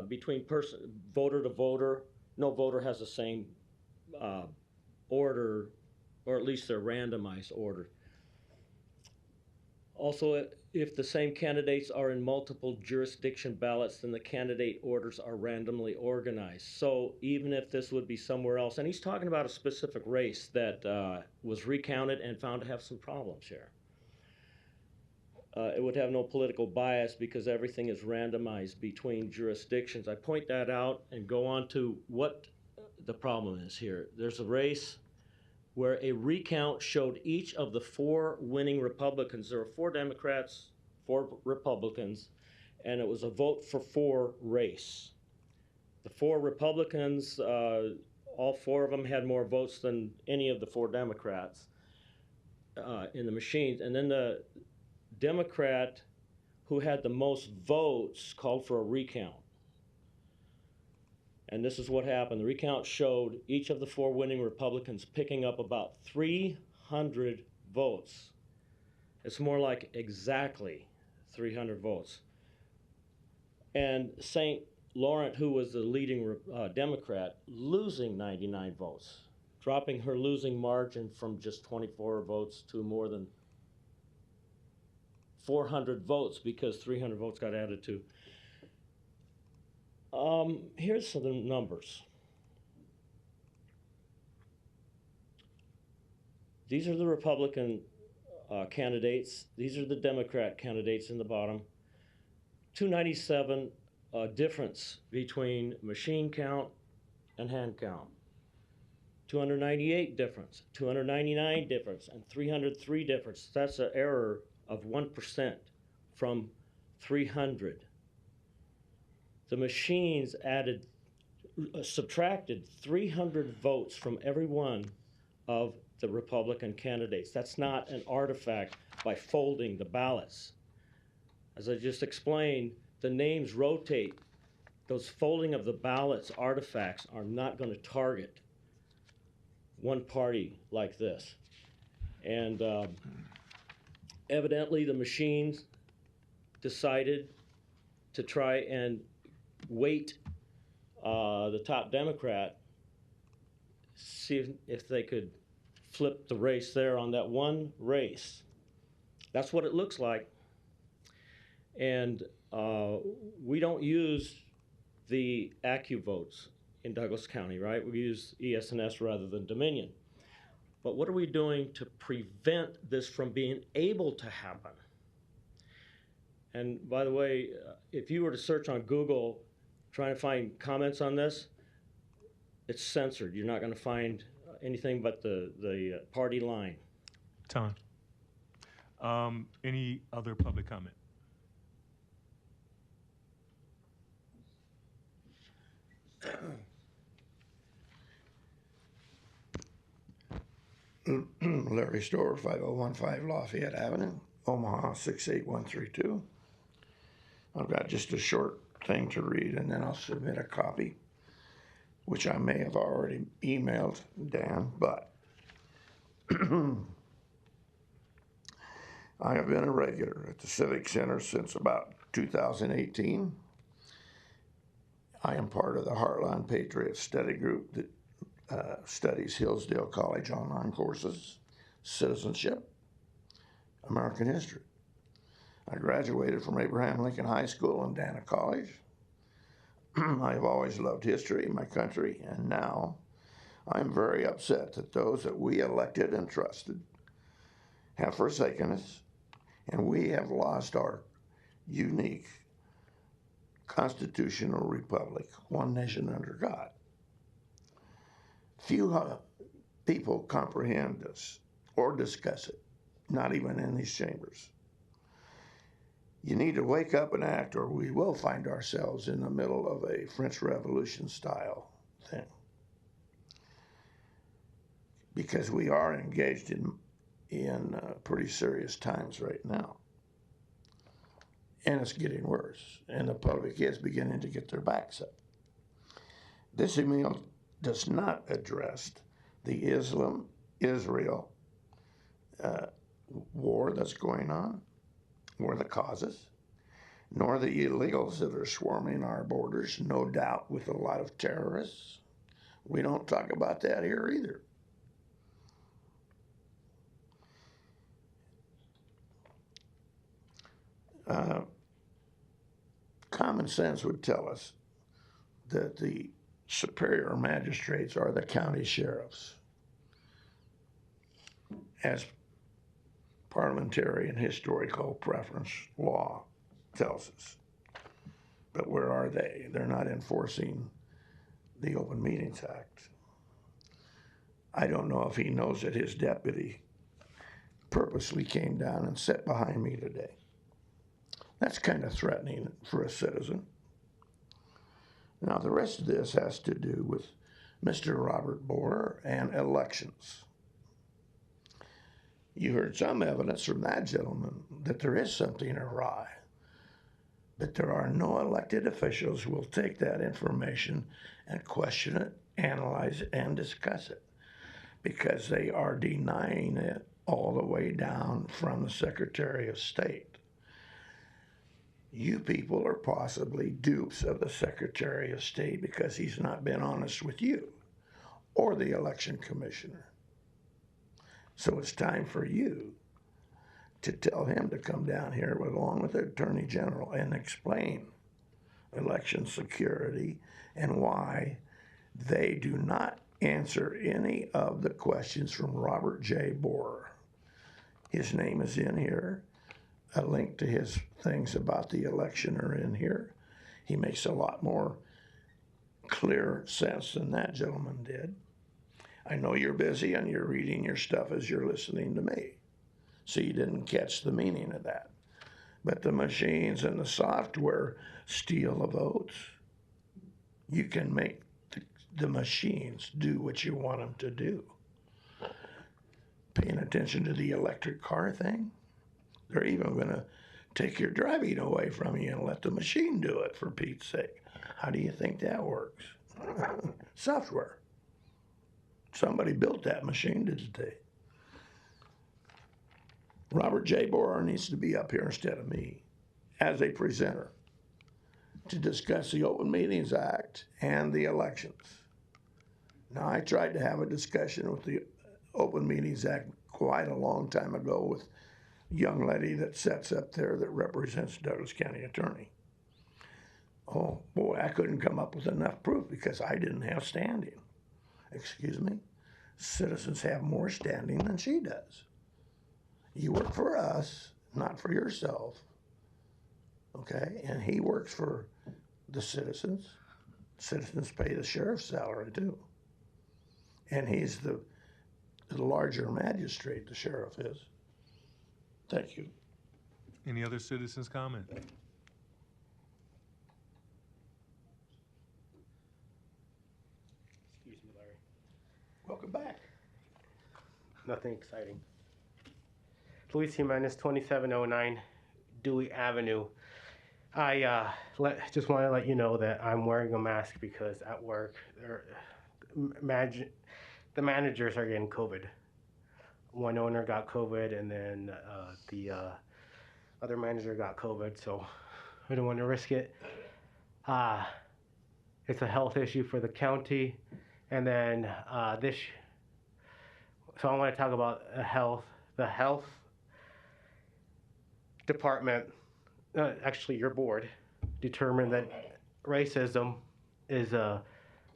between voter to voter, no voter has the same order, or at least they're randomized order. Also, if the same candidates are in multiple jurisdiction ballots, then the candidate orders are randomly organized. So even if this would be somewhere else, and he's talking about a specific race that was recounted and found to have some problems here. It would have no political bias because everything is randomized between jurisdictions. I point that out and go on to what the problem is here. There's a race where a recount showed each of the 4 winning Republicans. There were 4 Democrats, 4 Republicans, and it was a vote for 4 race. The 4 Republicans, all 4 of them had more votes than any of the 4 Democrats in the machines. And then the Democrat who had the most votes called for a recount. And this is what happened. The recount showed each of the 4 winning Republicans picking up about 300 votes. It's more like exactly 300 votes. And St. Laurent, who was the leading Democrat, losing 99 votes, dropping her losing margin from just 24 votes to more than 400 votes because 300 votes got added to. Here's some of the numbers. These are the Republican candidates. These are the Democrat candidates in the bottom. 297 difference between machine count and hand count. 298 difference, 299 difference, and 303 difference. That's an error of 1% from 300. The machines subtracted 300 votes from every one of the Republican candidates. That's not an artifact by folding the ballots. As I just explained, the names rotate. Those folding of the ballots artifacts are not going to target one party like this. And evidently the machines decided to try and weight the top Democrat, see if they could flip the race there on that one race. That's what it looks like. And we don't use the AccuVotes in Douglas County, right? We use ES&S rather than Dominion. But what are we doing to prevent this from being able to happen? And by the way, if you were to search on Google trying to find comments on this, it's censored. You're not going to find anything but the party line. Tom, any other public comment? Larry Storer, 5015 Lafayette Avenue, Omaha 68132. I've got just a short thing to read and then I'll submit a copy, which I may have already emailed Dan, but I have been a regular at the Civic Center since about 2018. I am part of the Heartland Patriots study group that studies Hillsdale College online courses, citizenship, American history. I graduated from Abraham Lincoln High School and Dana College. I have always loved history, my country, and now I'm very upset that those that we elected and trusted have forsaken us, and we have lost our unique constitutional republic, one nation under God. Few people comprehend this or discuss it, not even in these chambers. You need to wake up and act, or we will find ourselves in the middle of a French Revolution style thing. Because we are engaged in pretty serious times right now. And it's getting worse, and the public is beginning to get their backs up. This email does not address the Islam-Israel war that's going on, or the causes, nor the illegals that are swarming our borders, no doubt with a lot of terrorists. We don't talk about that here either. Common sense would tell us that the superior magistrates are the county sheriffs, as parliamentary and historical preference law tells us. But where are they? They're not enforcing the Open Meetings Act. I don't know if he knows that his deputy purposely came down and sat behind me today. That's kind of threatening for a citizen. Now, the rest of this has to do with Mr. Robert Borer and elections. You heard some evidence from that gentleman that there is something awry, but there are no elected officials who will take that information and question it, analyze it, and discuss it, because they are denying it all the way down from the Secretary of State. You people are possibly dupes of the Secretary of State because he's not been honest with you or the election commissioner. So it's time for you to tell him to come down here along with the Attorney General and explain election security and why they do not answer any of the questions from Robert J. Borer. His name is in here. A link to his things about the election are in here. He makes a lot more clear sense than that gentleman did. I know you're busy and you're reading your stuff as you're listening to me, so you didn't catch the meaning of that. But the machines and the software steal the votes. You can make the machines do what you want them to do. Paying attention to the electric car thing? They're even going to take your driving away from you and let the machine do it, for Pete's sake. How do you think that works? Software. Somebody built that machine, didn't they? Robert J. Borer needs to be up here instead of me as a presenter to discuss the Open Meetings Act and the elections. Now, I tried to have a discussion with the Open Meetings Act quite a long time ago with young lady that sits up there that represents Douglas County Attorney. Oh boy, I couldn't come up with enough proof because I didn't have standing. Excuse me? Citizens have more standing than she does. You work for us, not for yourself. Okay? And he works for the citizens. Citizens pay the sheriff's salary too. And he's the larger magistrate, the sheriff is. Thank you. Any other citizens' comment? Excuse me, Larry. Welcome back. Nothing exciting. Luis Jimenez, 2709 Dewey Avenue. I just want to let you know that I'm wearing a mask because at work, the managers are getting COVID. One owner got COVID, and then the other manager got COVID, so I don't want to risk it. It's a health issue for the county, And then so I want to talk about the health department, actually your board, determined that racism is a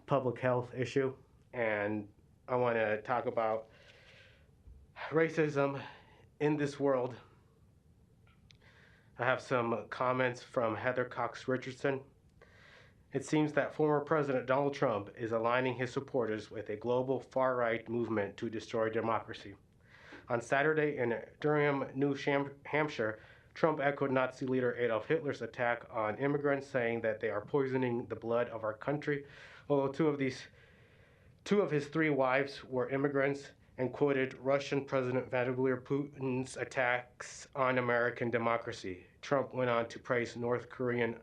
public health issue. And I want to talk about racism in this world. I have some comments from Heather Cox Richardson. It seems that former President Donald Trump is aligning his supporters with a global far-right movement to destroy democracy. On Saturday in Durham, New Hampshire, Trump echoed Nazi leader Adolf Hitler's attack on immigrants, saying that they are poisoning the blood of our country. Although two of his three wives were immigrants, and quoted Russian President Vladimir Putin's attacks on American democracy. Trump went on to praise North Korean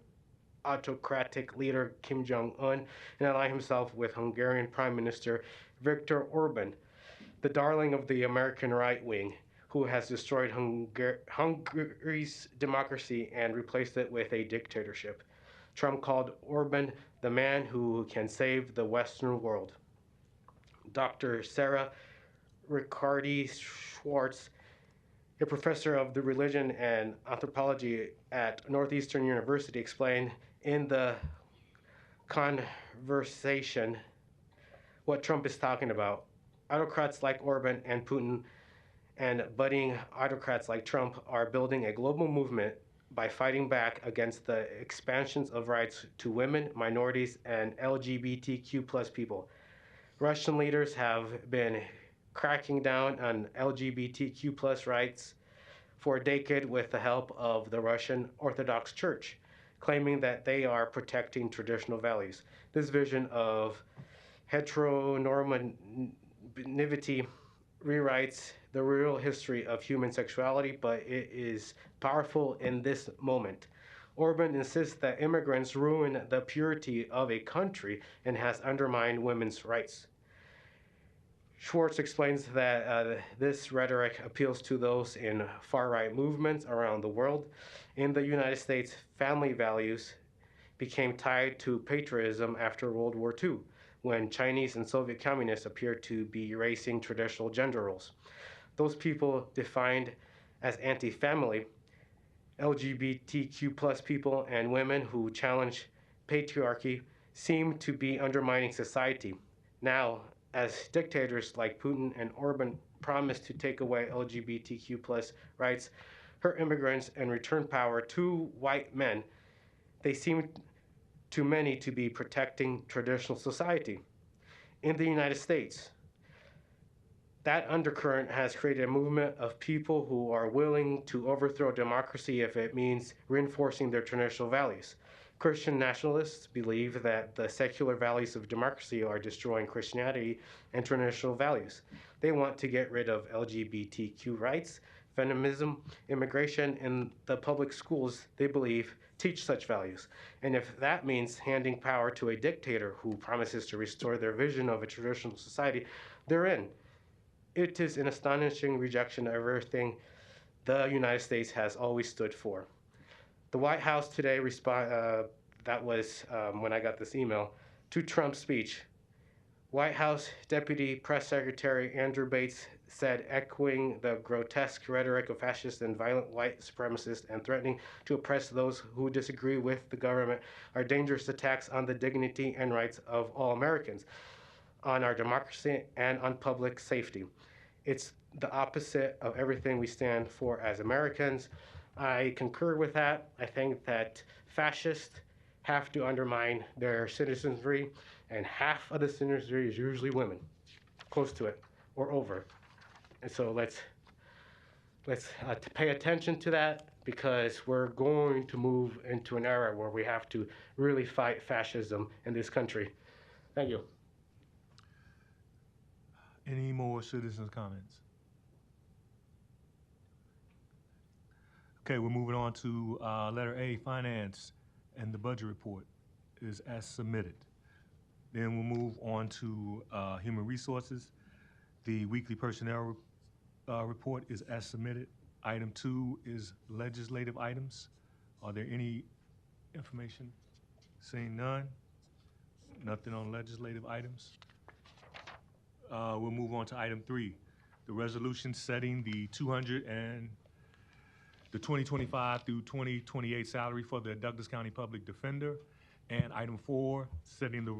autocratic leader Kim Jong-un and ally himself with Hungarian Prime Minister Viktor Orban, the darling of the American right wing, who has destroyed Hungary's democracy and replaced it with a dictatorship. Trump called Orban the man who can save the Western world. Dr. Sarah Riccardi-Schwartz, a professor of the religion and anthropology at Northeastern University, explained in the conversation what Trump is talking about. Autocrats like Orban and Putin and budding autocrats like Trump are building a global movement by fighting back against the expansions of rights to women, minorities, and LGBTQ+ people. Russian leaders have been cracking down on LGBTQ+ rights for a decade with the help of the Russian Orthodox Church, claiming that they are protecting traditional values. This vision of heteronormativity rewrites the real history of human sexuality, but it is powerful in this moment. Orban insists that immigrants ruin the purity of a country and has undermined women's rights. Schwartz explains that this rhetoric appeals to those in far-right movements around the world. In the United States, family values became tied to patriotism after World War II, when Chinese and Soviet communists appeared to be erasing traditional gender roles. Those people defined as anti-family, LGBTQ+ people and women who challenge patriarchy seem to be undermining society. Now, as dictators like Putin and Orban promise to take away LGBTQ+ rights, hurt immigrants, and return power to white men, they seem to many to be protecting traditional society. In the United States, that undercurrent has created a movement of people who are willing to overthrow democracy if it means reinforcing their traditional values. Christian nationalists believe that the secular values of democracy are destroying Christianity and traditional values. They want to get rid of LGBTQ rights, feminism, immigration, and the public schools they believe teach such values. And if that means handing power to a dictator who promises to restore their vision of a traditional society, they're in. It is an astonishing rejection of everything the United States has always stood for. The White House today that was when I got this email, to Trump's speech. White House Deputy Press Secretary Andrew Bates said, echoing the grotesque rhetoric of fascist and violent white supremacists and threatening to oppress those who disagree with the government, are dangerous attacks on the dignity and rights of all Americans, on our democracy, and on public safety. It's the opposite of everything we stand for as Americans. I concur with that. I think that fascists have to undermine their citizenry, and half of the citizenry is usually women, close to it or over. And so let's pay attention to that, because we're going to move into an era where we have to really fight fascism in this country. Thank you. Any more citizens' comments? Okay, we're moving on to letter A, finance, and the budget report is as submitted. Then we'll move on to human resources. The weekly personnel report is as submitted. Item 2 is legislative items. Are there any information? Seeing none. Nothing on legislative items. we'll move on to item 3, the resolution setting the 2025 through 2028 salary for the Douglas County Public Defender. And item 4, setting the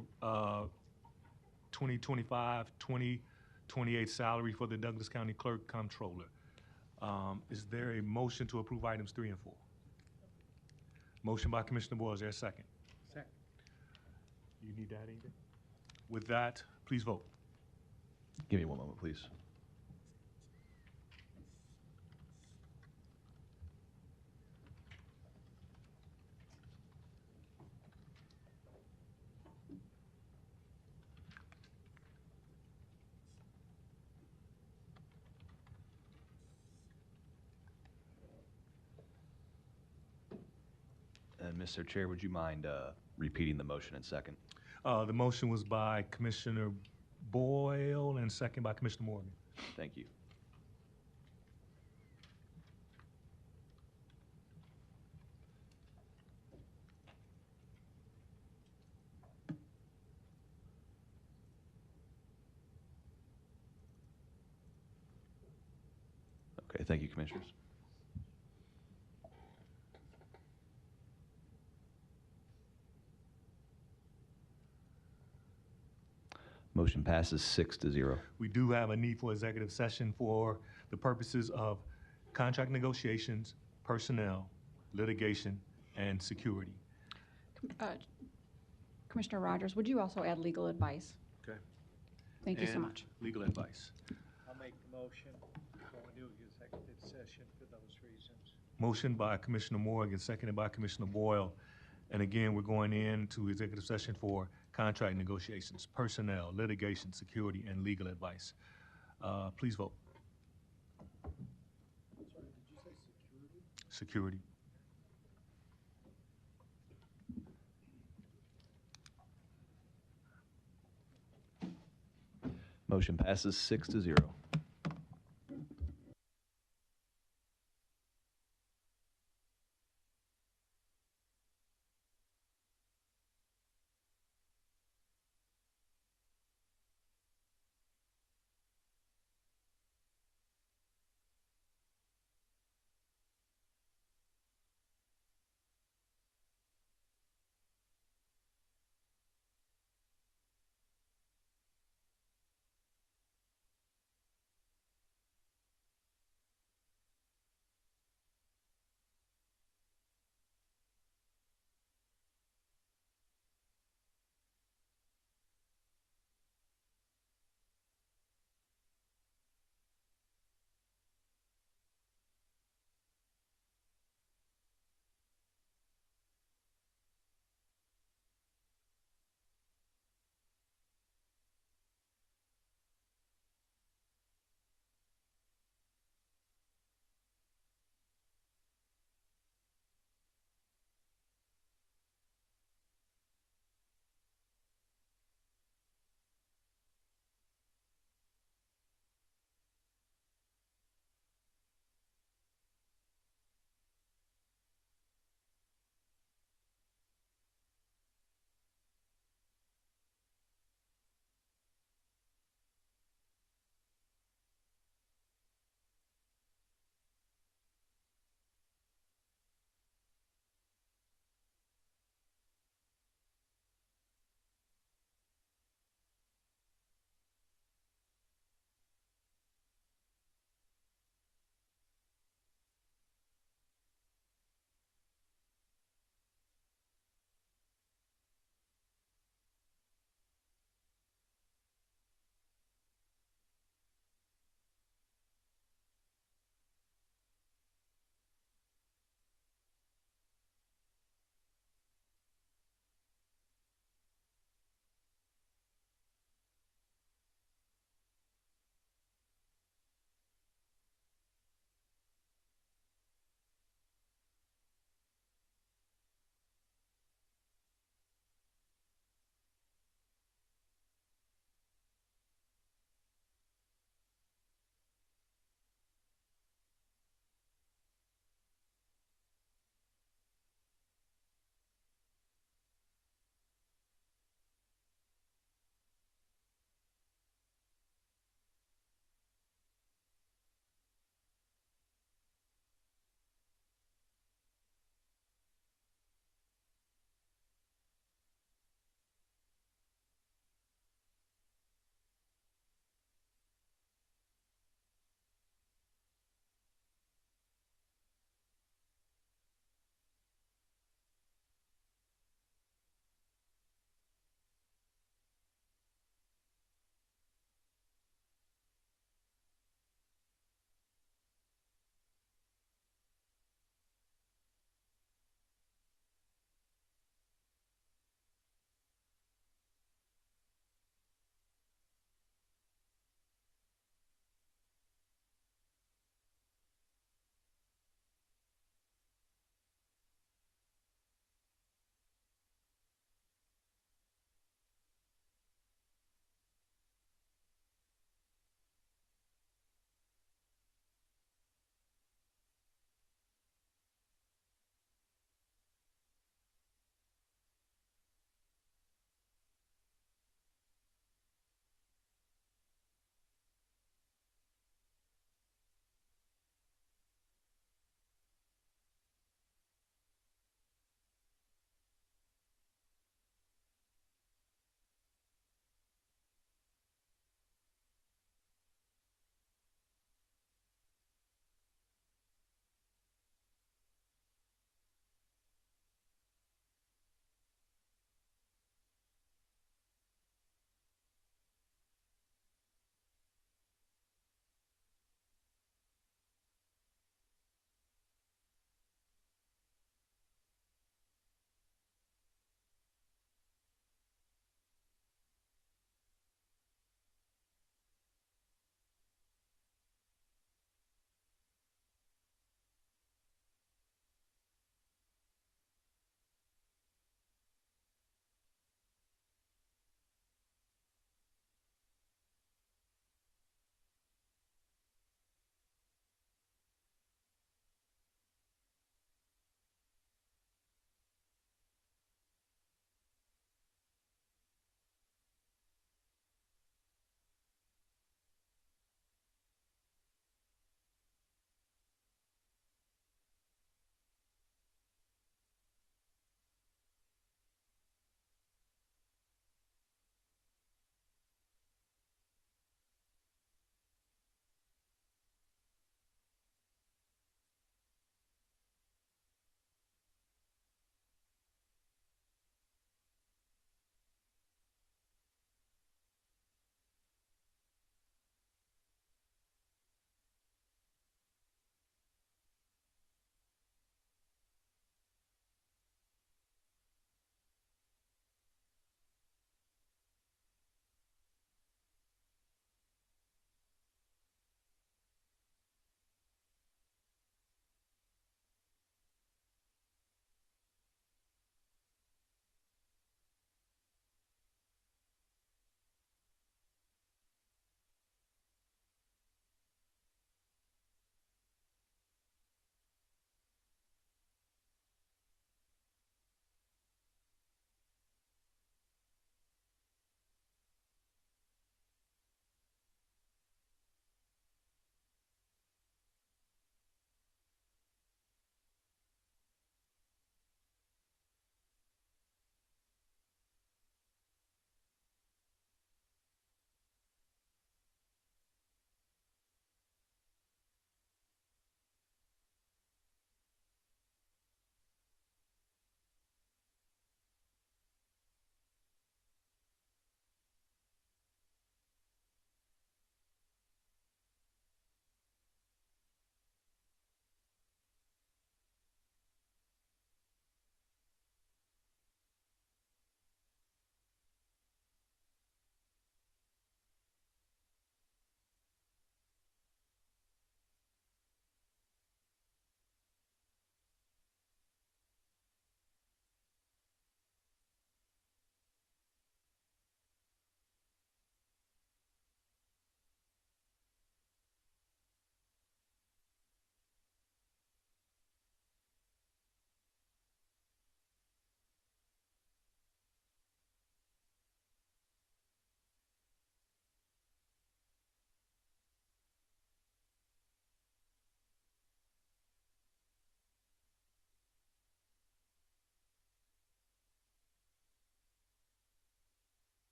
2025, 2028 salary for the Douglas County Clerk Comptroller. Is there a motion to approve items 3 and 4? Motion by Commissioner Boyle, is there a second? Second. You need to add anything? With that, please vote. Give me one moment, please. And Mr. Chair, would you mind repeating the motion in second? The motion was by Commissioner Boyle and second by Commissioner Morgan. Thank you. Okay, thank you, Commissioners. Motion passes 6-0. We do have a need for executive session for the purposes of contract negotiations, personnel, litigation, and security. Commissioner Rogers, would you also add legal advice? Okay. Thank you so And much. legal advice. I'll make the motion for a new executive session for those reasons. Motion by Commissioner Morgan, seconded by Commissioner Boyle. And again, we're going into executive session for contract negotiations, personnel, litigation, security, and legal advice. Please vote. Sorry, did you say security? Security. Motion passes 6-0.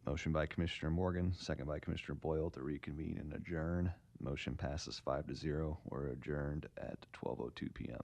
Motion by Commissioner Morgan, second by Commissioner Boyle to reconvene and adjourn. Motion passes 5-0. We're adjourned at 12:02 p.m.